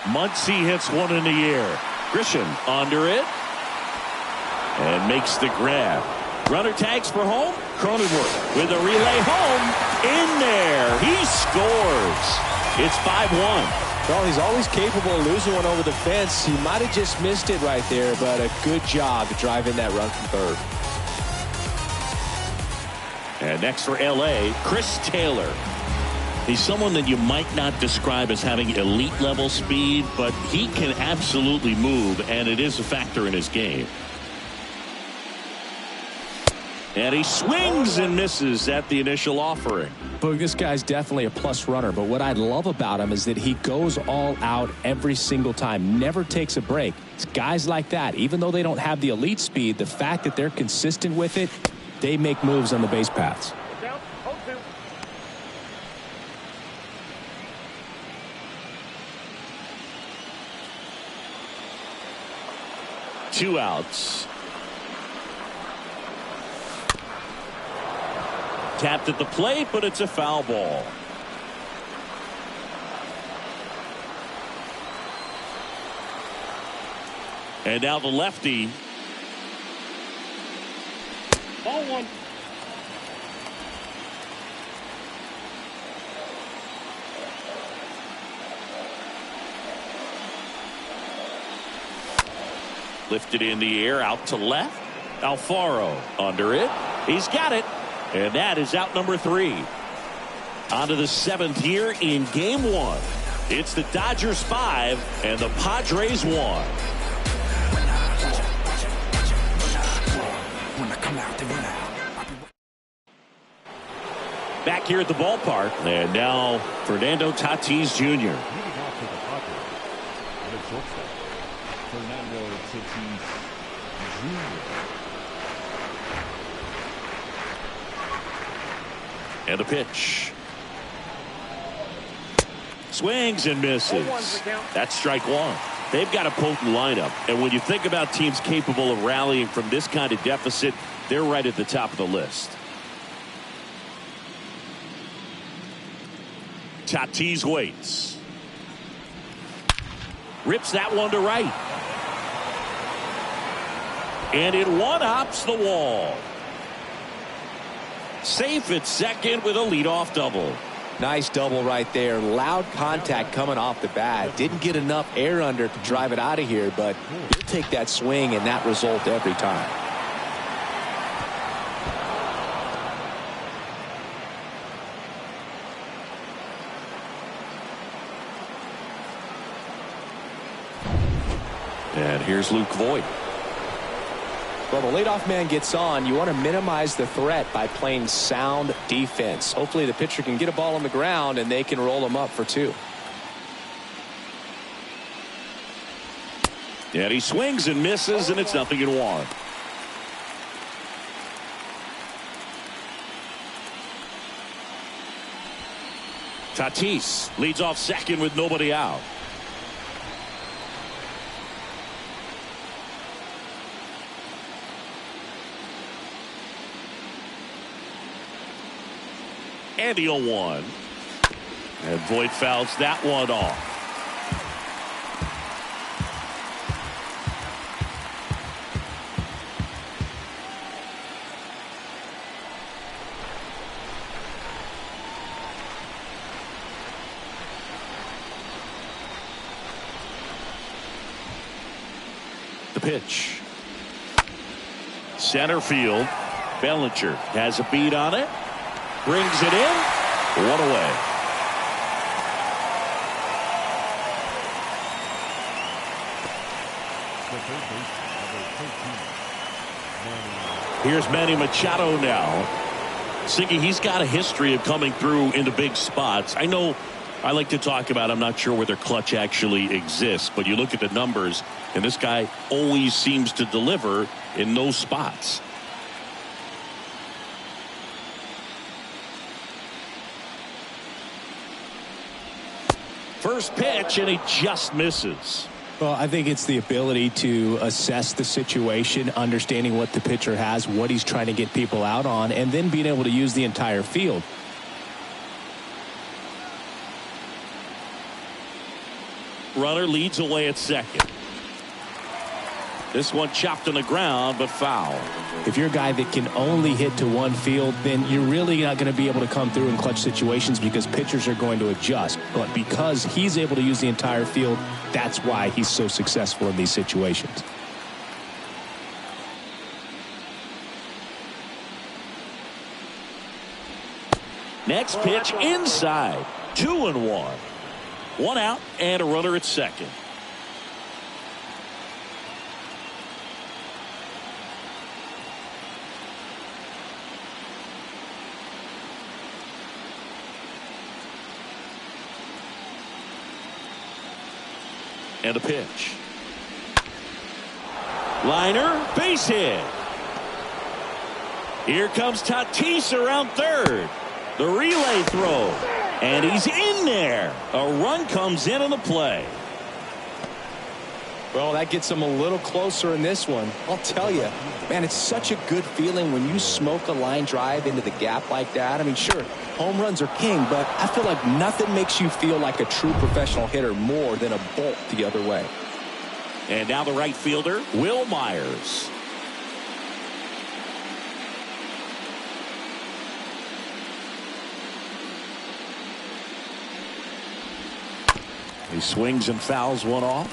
Muncy hits one in the air. Grisham under it. And makes the grab. Runner tags for home. Cronenworth with a relay home. In there. He scores. It's 5-1. Well, he's always capable of losing one over the fence. He might have just missed it right there, but a good job to drive in that run from third. And next for L.A., Chris Taylor. He's someone that you might not describe as having elite level speed, but he can absolutely move, and it is a factor in his game. And he swings and misses at the initial offering. Boog, this guy's definitely a plus runner, but what I love about him is that he goes all out every single time, never takes a break. It's guys like that, even though they don't have the elite speed, the fact that they're consistent with it, they make moves on the base paths. Down, 0-2. 2 outs. Tapped at the plate, but it's a foul ball. And now the lefty. Ball 1. Lifted in the air, out to left. Alfaro under it. He's got it. And that is out number 3. On to the 7th year in game 1. It's the Dodgers 5 and the Padres 1. Back here at the ballpark. And now Fernando Tatis Jr. Leading off for the Padres, the shortstop, Fernando Tatis Jr. And the pitch. Swings and misses. That's strike 1. They've got a potent lineup. And when you think about teams capable of rallying from this kind of deficit, they're right at the top of the list. Tatis waits. Rips that one to right. And it one-hops the wall. Safe at second with a leadoff double. Nice double right there. Loud contact coming off the bat. Didn't get enough air under to drive it out of here, but you'll take that swing and that result every time. And here's Luke Voit. Well, the leadoff man gets on. You want to minimize the threat by playing sound defense. Hopefully the pitcher can get a ball on the ground and they can roll him up for 2. And he swings and misses, and it's 0-1. Tatis leads off second with nobody out. And the 0-1. And Voit fouls that one off. The pitch. Center field. Bellinger has a beat on it. Brings it in. One away. Here's Manny Machado now. Siggy, he's got a history of coming through into big spots. I know I like to talk about, I'm not sure whether clutch actually exists, but you look at the numbers, and this guy always seems to deliver in those spots. First pitch, and he just misses. Well, I think it's the ability to assess the situation, understanding what the pitcher has, what he's trying to get people out on, and then being able to use the entire field. Runner leads away at second. This one chopped on the ground, but foul. If you're a guy that can only hit to one field, then you're really not going to be able to come through in clutch situations because pitchers are going to adjust. But because he's able to use the entire field, that's why he's so successful in these situations. Next pitch inside. 2-1. One out and a runner at second. And a pitch. Liner, base hit. Here comes Tatis around third. The relay throw. And he's in there. A run comes in on the play. Well, that gets him a little closer in this one. I'll tell you, man, it's such a good feeling when you smoke a line drive into the gap like that. I mean, sure, home runs are king, but I feel like nothing makes you feel like a true professional hitter more than a bolt the other way. And now the right fielder, Will Myers. He swings and fouls one off.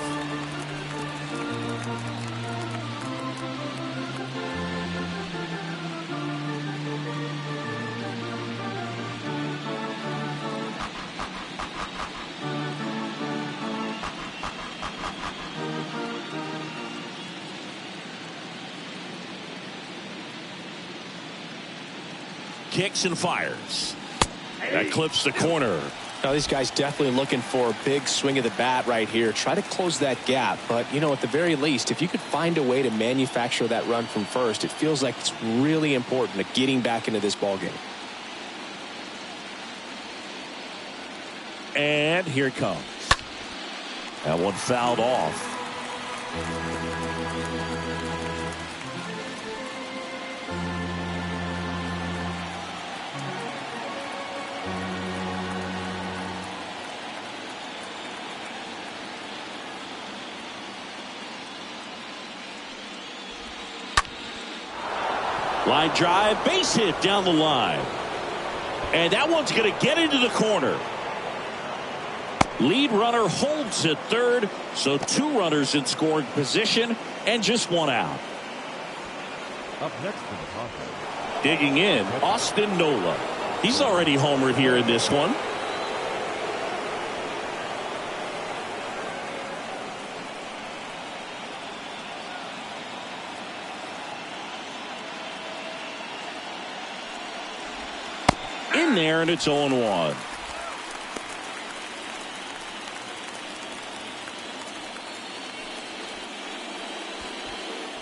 Kicks and fires. That clips the corner. Now these guys definitely looking for a big swing of the bat right here. Try to close that gap. But, you know, at the very least, if you could find a way to manufacture that run from first, it feels like it's really important to getting back into this ball game. And here it comes. That one fouled off. Line drive, base hit down the line. And that one's going to get into the corner. Lead runner holds at third, so 2 runners in scoring position and just 1 out. Up next to the Padres. Digging in, Austin Nola. He's already homered here in this one. In there, and it's 0-1.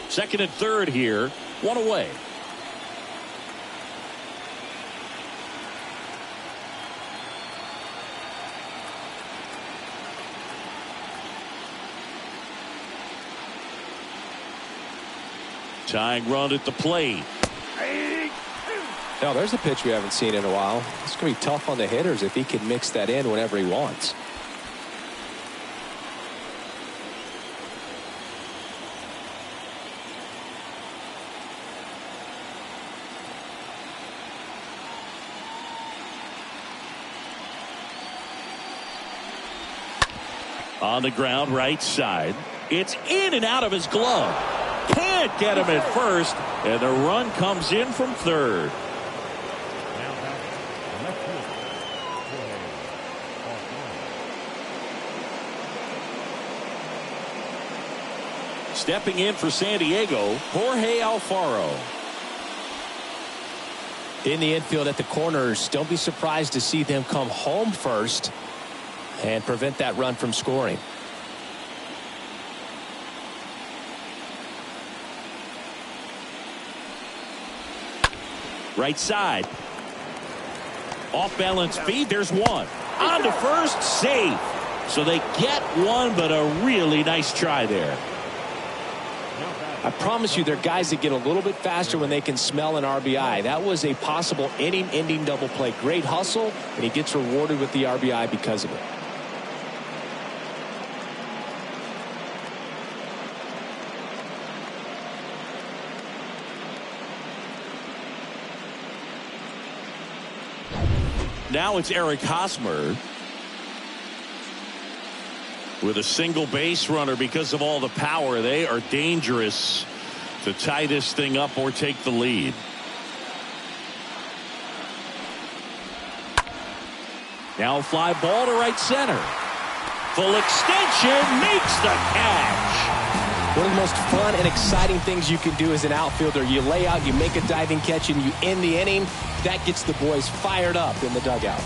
Second and third here, 1 away. Tying run at the plate. Now there's a pitch we haven't seen in a while. It's going to be tough on the hitters if he can mix that in whenever he wants. On the ground, right side. It's in and out of his glove. Can't get him at first, and the run comes in from third. Now back, left fielder. Stepping in for San Diego, Jorge Alfaro. In the infield at the corners, don't be surprised to see them come home first and prevent that run from scoring. Right side. Off balance feed. There's one. On to first. Safe. So they get one, but a really nice try there. I promise you, there are guys that get a little bit faster when they can smell an RBI. That was a possible inning-ending double play. Great hustle, and he gets rewarded with the RBI because of it. Now it's Eric Hosmer with a single base runner. Because of all the power, they are dangerous to tie this thing up or take the lead. Now a fly ball to right center. Full extension, makes the catch. One of the most fun and exciting things you can do as an outfielder, you lay out, you make a diving catch, and you end the inning. That gets the boys fired up in the dugout.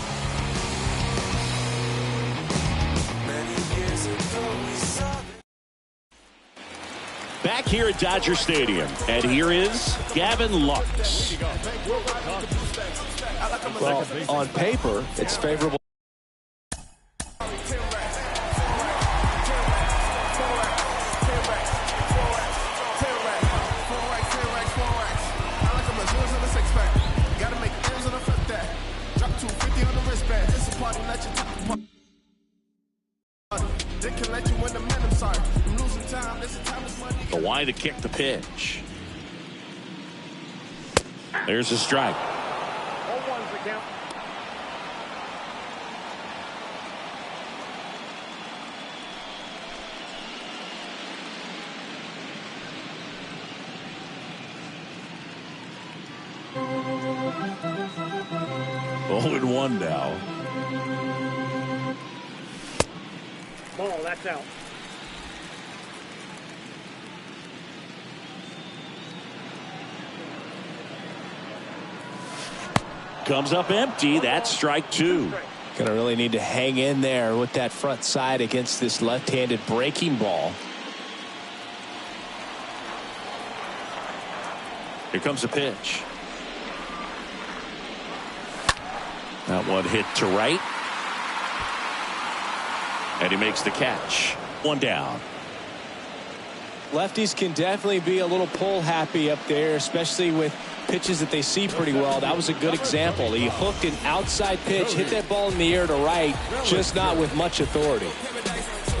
Back here at Dodger Stadium, and here is Gavin Lux. Well, on paper, it's favorable. The line to kick the pitch. There's a strike. 1-1's the count. Oh, and 1 now. Ball, that's out. Comes up empty. That's strike 2. Gonna really need to hang in there with that front side against this left-handed breaking ball. Here comes a pitch. That one hit to right. And he makes the catch. 1 down. Lefties can definitely be a little pull happy up there, especially with pitches that they see pretty well. That was a good example. He hooked an outside pitch, hit that ball in the air to right, just not with much authority.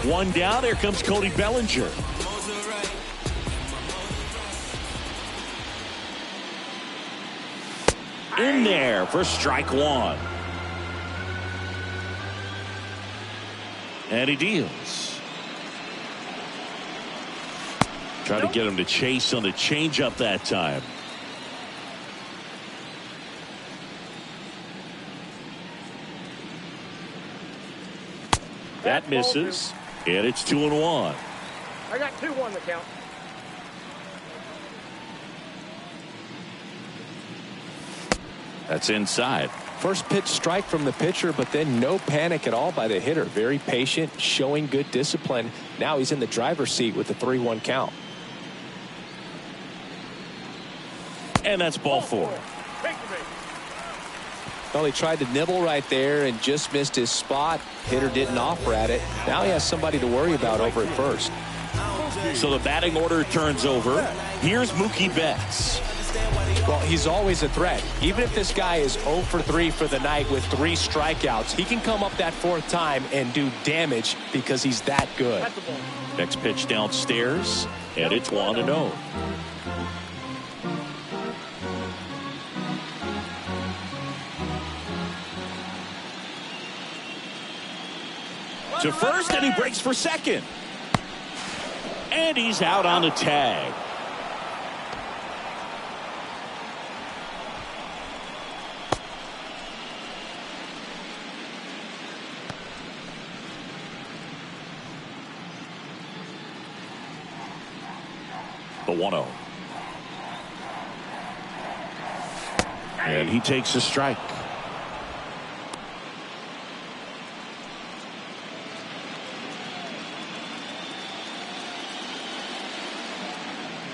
1 down. Here comes Cody Bellinger. In there for strike 1. And he deals. Trying to get him to chase on the changeup that time. That misses, and it's 2-1. I got 2-1 the count. That's inside. First pitch strike from the pitcher, but then no panic at all by the hitter. Very patient, showing good discipline. Now he's in the driver's seat with the 3-1 count. And that's ball 4. Well, he tried to nibble right there and just missed his spot. Hitter didn't offer at it. Now he has somebody to worry about over at first. So the batting order turns over. Here's Mookie Betts. Well, he's always a threat. Even if this guy is 0 for 3 for the night with 3 strikeouts, he can come up that 4th time and do damage because he's that good. Next pitch downstairs, and it's 1-0. To first, and he breaks for second. And he's out on the tag. The 1-0. And he takes a strike.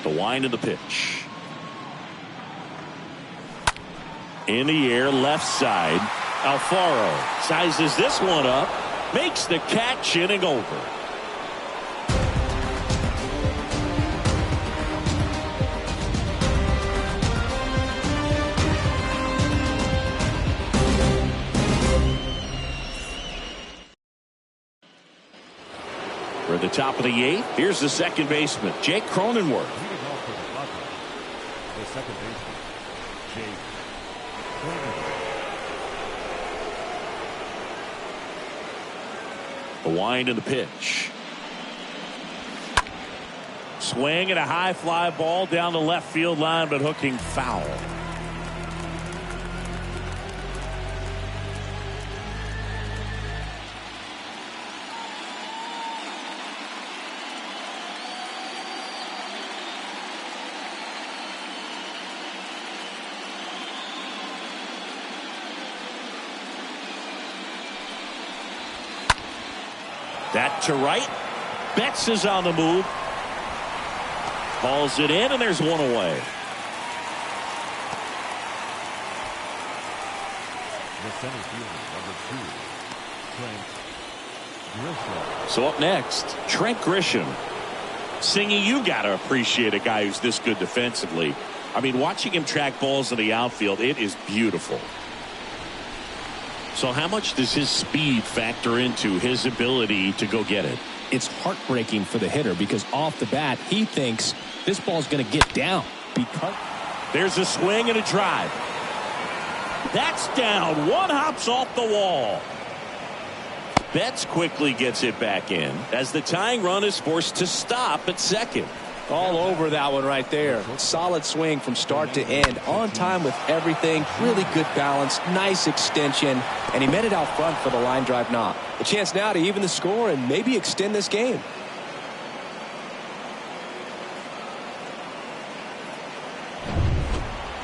The wind of the pitch. In the air, left side. Alfaro sizes this one up Makes the catch, inning over. For the top of the 8th, here's the second baseman, Jake Cronenworth. Leading off for the Padres, the second baseman, Jake Cronenworth. The wind and the pitch. Swing and a high fly ball down the left field line, but hooking foul. That to right. Betts is on the move. Hauls it in, and there's one away. The center fielder, number 2, Trent Grisham. So up next, Trent Grisham. Singy, you got to appreciate a guy who's this good defensively. I mean, watching him track balls in the outfield, it is beautiful. So how much does his speed factor into his ability to go get it? It's heartbreaking for the hitter because off the bat, he thinks this ball's going to get down. Because there's a swing and a drive. That's down. One hops off the wall. Betts quickly gets it back in as the tying run is forced to stop at second. all over that one right there. Solid swing from start to end. On time with everything. Really good balance. Nice extension. And he met it out front for the line drive knock. A chance now to even the score and maybe extend this game.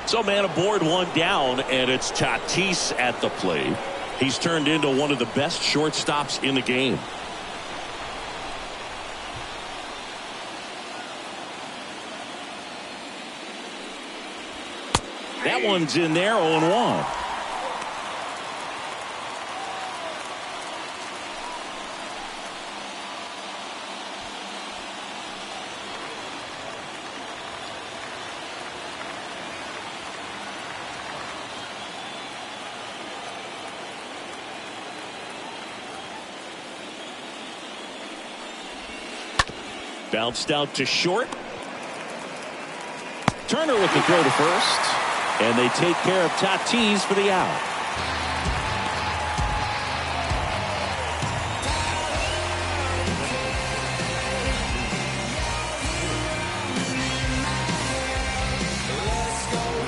So man aboard, one down, and it's Tatis at the plate. He's turned into one of the best shortstops in the game. That one's in there, 0-1. Bounced out to short. Turner with the throw to first. And they take care of Tatis for the out.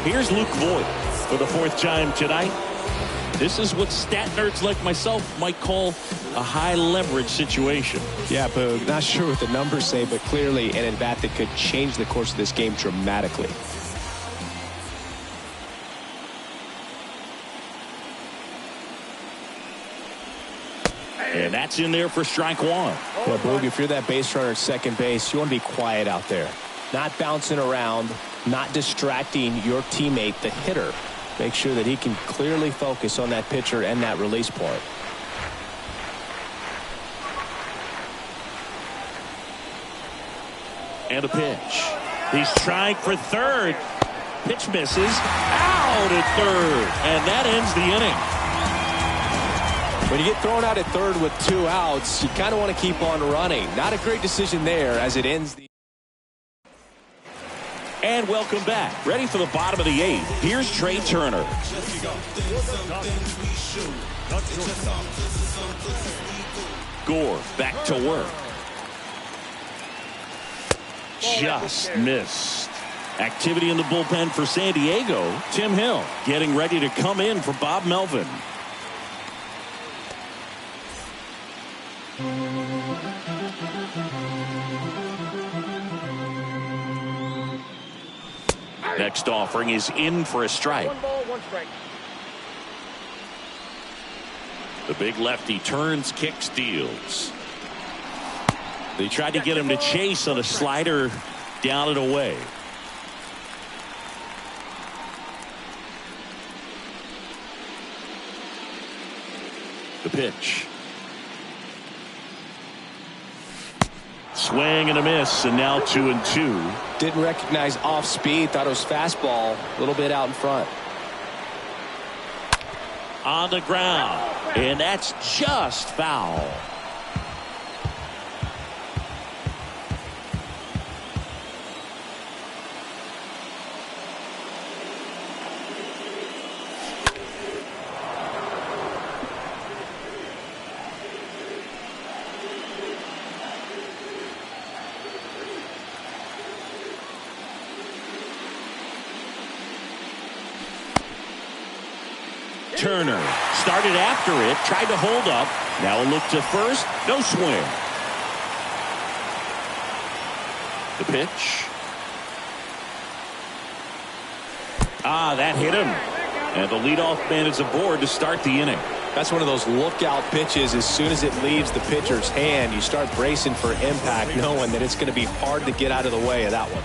Here's Luke Voigt for the fourth time tonight. This is what stat nerds like myself might call a high leverage situation. Yeah, Boog, not sure what the numbers say, but clearly an at-bat that could change the course of this game dramatically. And that's in there for strike one. Well, Boog, if you're that base runner at second base, you want to be quiet out there. Not bouncing around, not distracting your teammate, the hitter. Make sure that he can clearly focus on that pitcher and that release point. And a pitch. He's trying for third. Pitch misses. Out at third. And that ends the inning. When you get thrown out at third with 2 outs, you kind of want to keep on running. Not a great decision there as it ends the... And welcome back. Ready for the bottom of the 8th. Here's Trey Turner. Gore back to work. Just missed. Activity in the bullpen for San Diego. Tim Hill getting ready to come in for Bob Melvin. Next offering is in for a strike. 1 ball, 1 strike. The big lefty turns, kicks, deals. They tried to get him to chase on a slider down and away. The pitch. swing and a miss, and now 2-2. Didn't recognize off speed. Thought it was fastball. A little bit out in front. On the ground, and that's just foul. Turner started after it, tried to hold up. Now a look to first, no swing. The pitch. That hit him. And the leadoff man is aboard to start the inning. That's one of those lookout pitches. As soon as it leaves the pitcher's hand, you start bracing for impact, knowing that it's going to be hard to get out of the way of that one.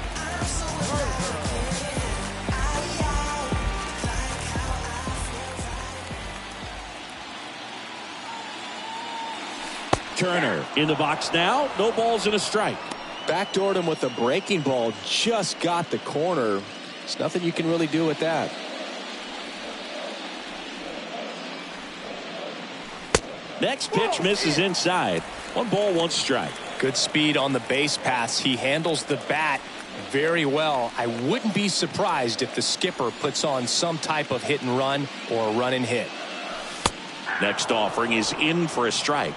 Turner in the box now. No balls and a strike. Backdoored him with a breaking ball. Just got the corner. There's nothing you can really do with that. Next pitch misses inside. 1 ball, 1 strike. Good speed on the base pass. He handles the bat very well. I wouldn't be surprised if the skipper puts on some type of hit and run or a run and hit. Next offering is in for a strike.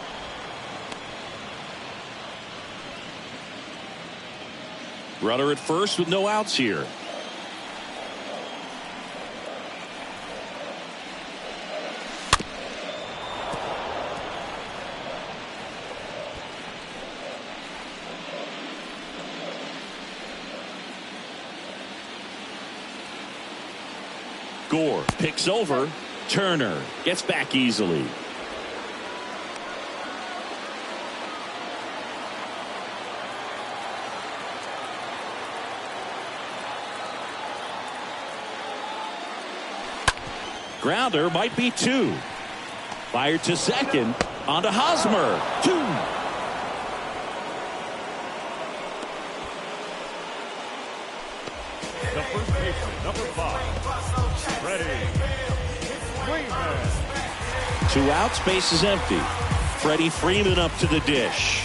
Runner at first with no outs here. Gore picks over. Turner gets back easily. Grounder might be 2. Fired to second. On to Hosmer. 2. The first baseman, number 5, Freddie Freeman. 2 outs, base is empty. Freddie Freeman up to the dish.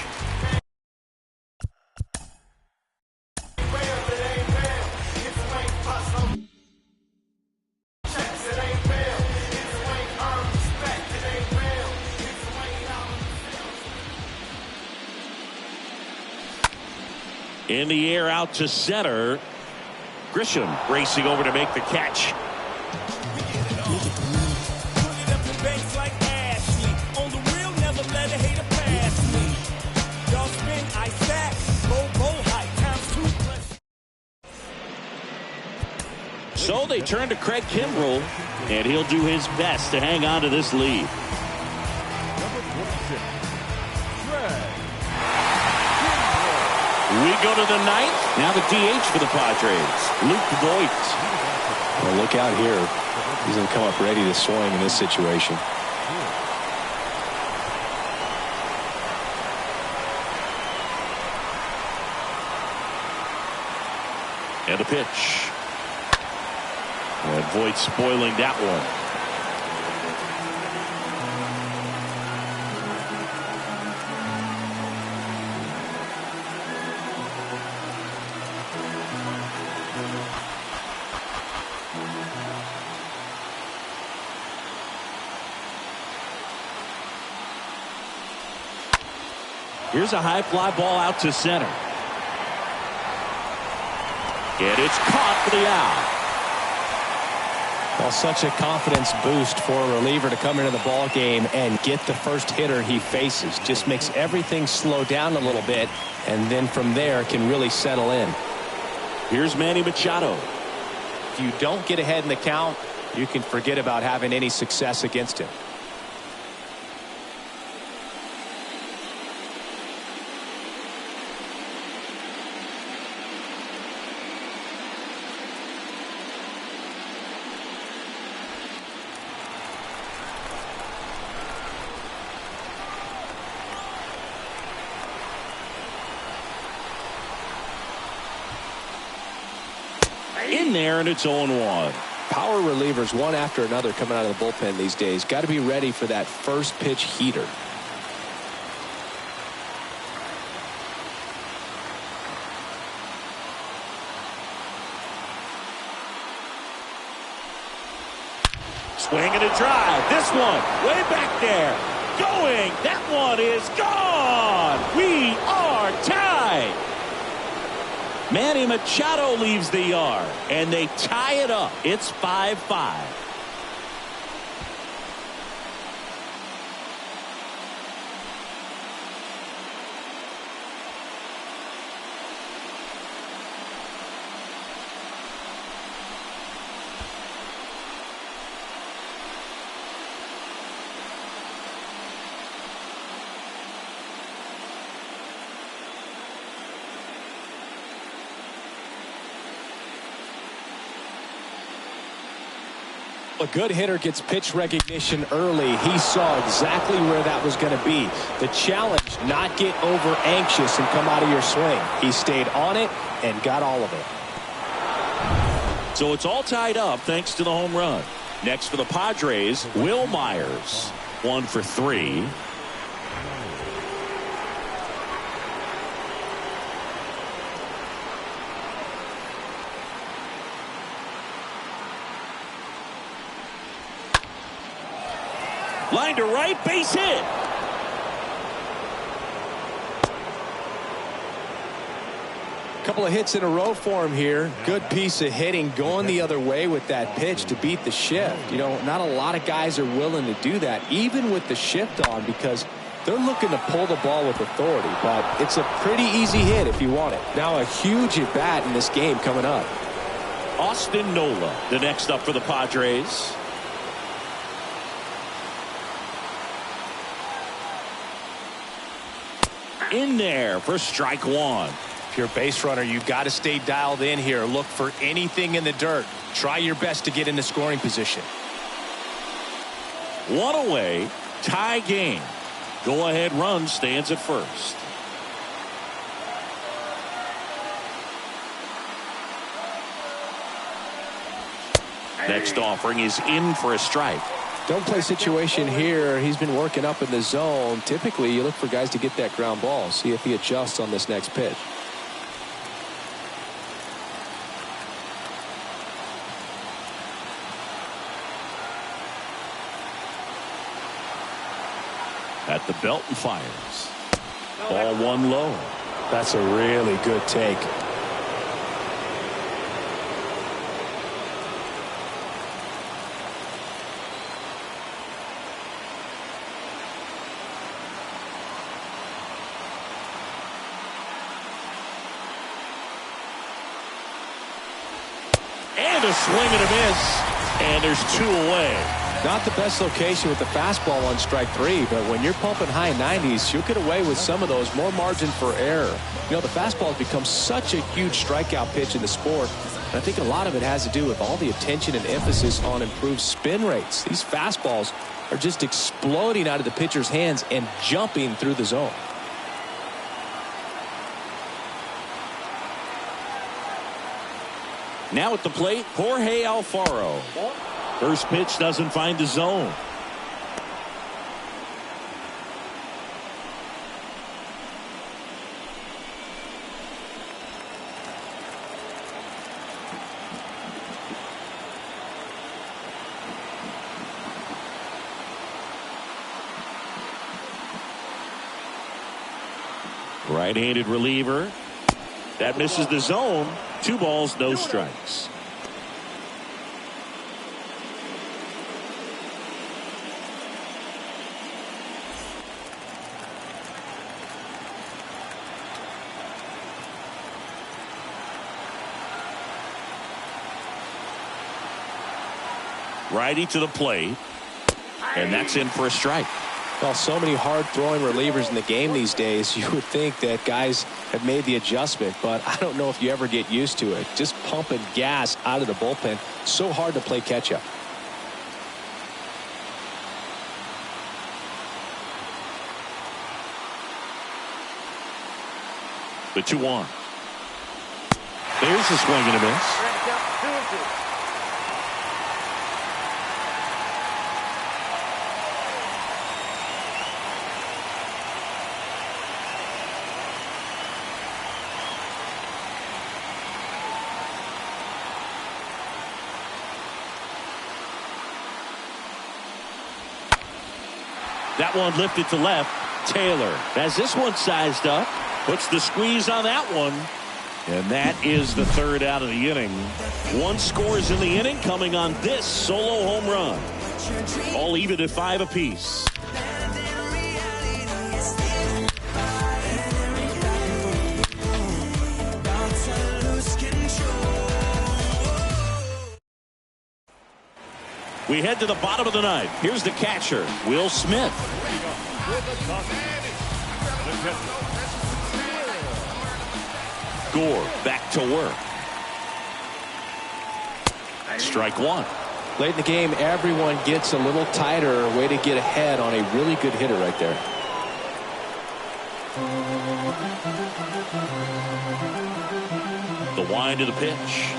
In the air out to center. Grisham racing over to make the catch. So they turn to Craig Kimbrell, and he'll do his best to hang on to this lead. Number 46, Craig. We go to the 9th. Now the DH for the Padres, Luke Voigt. Well, look out here. He's going to come up ready to swing in this situation. And a pitch. And Voigt spoiling that one. Here's a high fly ball out to center. And it's caught for the out. Well, such a confidence boost for a reliever to come into the ball game and get the first hitter he faces. Just makes everything slow down a little bit, and then from there can really settle in. Here's Manny Machado. If you don't get ahead in the count, you can forget about having any success against him. In there, and it's 0-1. Power relievers one after another coming out of the bullpen these days. Got to be ready for that first pitch heater. Swing and a drive. This one way back there. Going. That one is gone. We are tied. Manny Machado leaves the yard, and they tie it up. It's 5-5. A good hitter gets pitch recognition early. He saw exactly where that was going to be. The challenge, not get over anxious and come out of your swing. He stayed on it and got all of it. So it's all tied up thanks to the home run. Next for the Padres, Will Myers. 1 for 3. Line to right, base hit. Couple of hits in a row for him here. Good piece of hitting, going the other way with that pitch to beat the shift. You know, not a lot of guys are willing to do that, even with the shift on, because they're looking to pull the ball with authority. But it's a pretty easy hit if you want it. Now a huge at bat in this game coming up. Austin Nola, the next up for the Padres. In there for strike 1. If you're a base runner, you've got to stay dialed in here. Look for anything in the dirt. Try your best to get into scoring position. 1 away, tie game. Go ahead run stands at first. Next offering is in for a strike. Don't play situation here. He's been working up in the zone. Typically, you look for guys to get that ground ball. See if he adjusts on this next pitch. At the belt and fires. Ball 1 low. That's a really good take. And a swing and a miss. And there's 2 away. Not the best location with the fastball on strike 3, but when you're pumping high 90s, you'll get away with some of those. More margin for error. You know, the fastball has become such a huge strikeout pitch in the sport. And I think a lot of it has to do with all the attention and emphasis on improved spin rates. These fastballs are just exploding out of the pitcher's hands and jumping through the zone. Now at the plate, Jorge Alfaro. First pitch doesn't find the zone. Right-handed reliever. That misses the zone. 2 balls, no strikes. Righty to the plate. And that's in for a strike. Well, so many hard-throwing relievers in the game these days, you would think that guys have made the adjustment, but I don't know if you ever get used to it. Just pumping gas out of the bullpen, so hard to play catch-up. The 2-1. There's a swing and a miss. 2-2. That one lifted to left. Taylor has this one sized up. Puts the squeeze on that one. And that is the third out of the inning. One scores in the inning coming on this solo home run. All even at 5 apiece. We head to the bottom of the ninth. Here's the catcher, Will Smith. Gore back to work. Strike one. Late in the game, everyone gets a little tighter. Way to get ahead on a really good hitter right there. The wind of the pitch.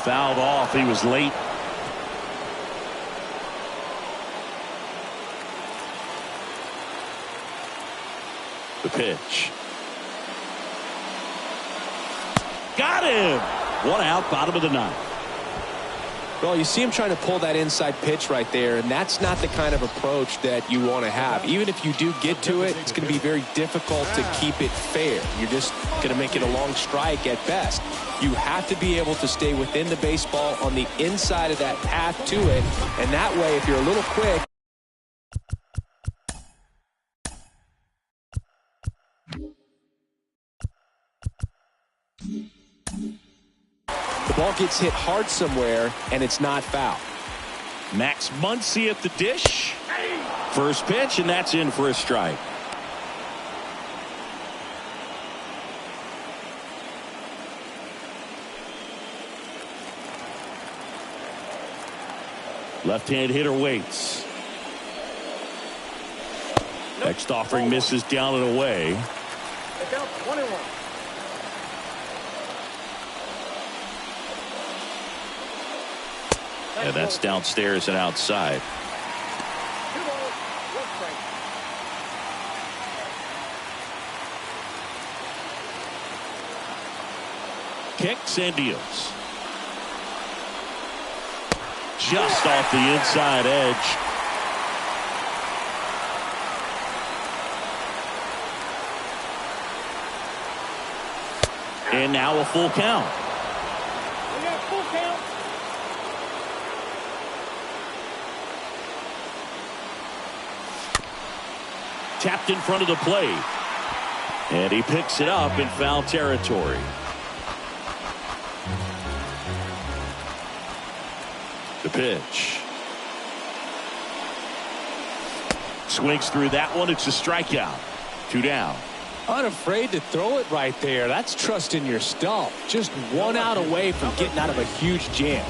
Fouled off. He was late. The pitch. Got him. One out, bottom of the ninth. Well, you see him trying to pull that inside pitch right there, and that's not the kind of approach that you want to have. Even if you do get to it, it's going to be very difficult to keep it fair. You're just going to make it a long strike at best. You have to be able to stay within the baseball on the inside of that path to it, and that way, if you're a little quick, the ball gets hit hard somewhere, and it's not foul. Max Muncy at the dish. First pitch, and that's in for a strike. Left-hand hitter waits. Next offering misses down and away. Look out, 21. And that's downstairs and outside. 2 balls, 1 strike. Kicks and deals. Just off the inside edge. And now a full count. We got a full count. Tapped in front of the plate. And he picks it up in foul territory. The pitch. Swings through that one. It's a strikeout. 2 down. unafraid to throw it right there. That's trusting your stump. Just 1 out away from getting out of a huge jam.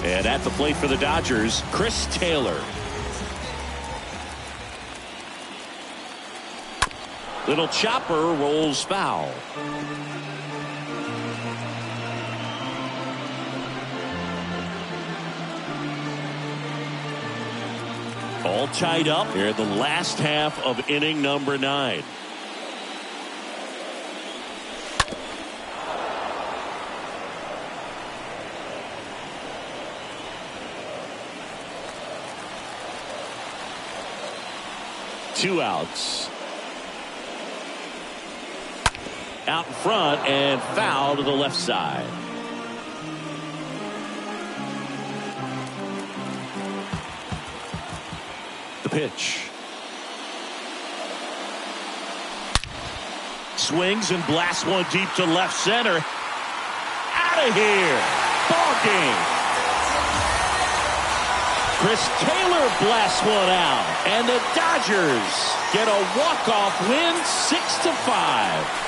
And at the plate for the Dodgers, Chris Taylor. Little chopper rolls foul. All tied up here in the last half of inning number 9. Two outs. Out in front and foul to the left side. The pitch. Swings and blasts one deep to left center. Out of here. Ball game. Chris Taylor blasts one out, and the Dodgers get a walk-off win, 6-5.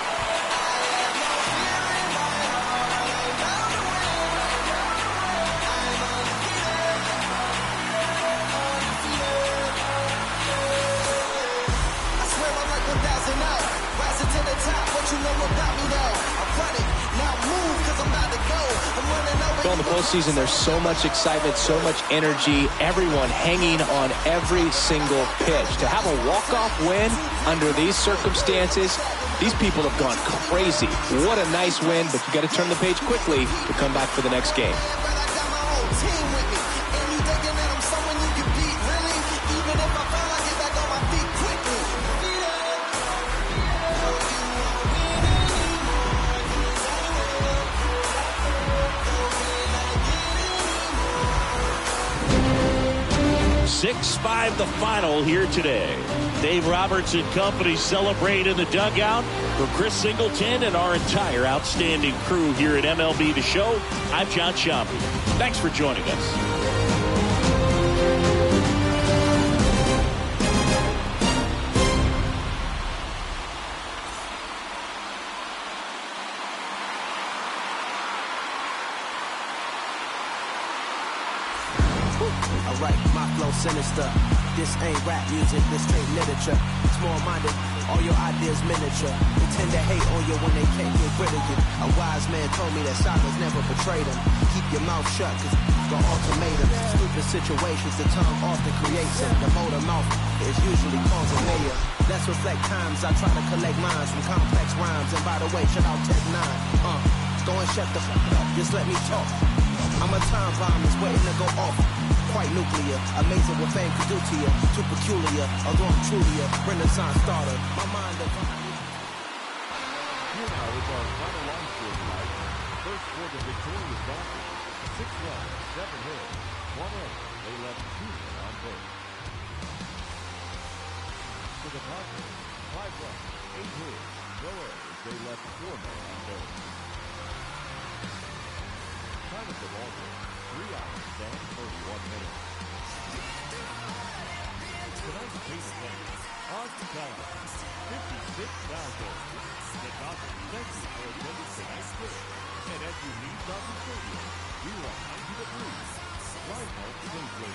7,000 out. Rising to the top, what you know about me though? I'm running, now move, cause I'm about to go. I'm running over. In the postseason, there's so much excitement, so much energy, everyone hanging on every single pitch. To have a walk-off win under these circumstances, these people have gone crazy. What a nice win, but you got to turn the page quickly to come back for the next game. Six-5 the final here today. Dave Roberts and company celebrate in the dugout. For Chris Singleton and our entire outstanding crew here at MLB The Show, I'm John Sciambi. Thanks for joining us. Alright, my flow sinister. This ain't rap music, this straight literature. Small-minded, all your ideas miniature. They tend to hate on you when they can't get rid of you. A wise man told me that silence never betrayed him. Keep your mouth shut, cause the ultimatum. Stupid situations, the tongue often creates it. The motor mouth is usually causing mayor. Let's reflect times, I try to collect minds from complex rhymes. And by the way, shout out Tech 9. Go and shut the fuck up, just let me talk. I'm a time bomb that's waiting to go off. Quite nuclear, amazing what fame could do to you. Too peculiar, although I'm truly a Renaissance starter. My mind divine. Here now is our final line score tonight. First for the victorious Dodgers, 6 runs, 7 hits, 1 error. They left 2 men on base. For the Padres, 5 runs, 8 hits, no errors. They left 4 men on base. Time of the ball game, 3 hours and 31 minutes. Tonight's base runner, on the calendar, 56,000. The Dodgers thank you for attending tonight's game. And as you leave Dodger Stadium, we want you to please ride home safely.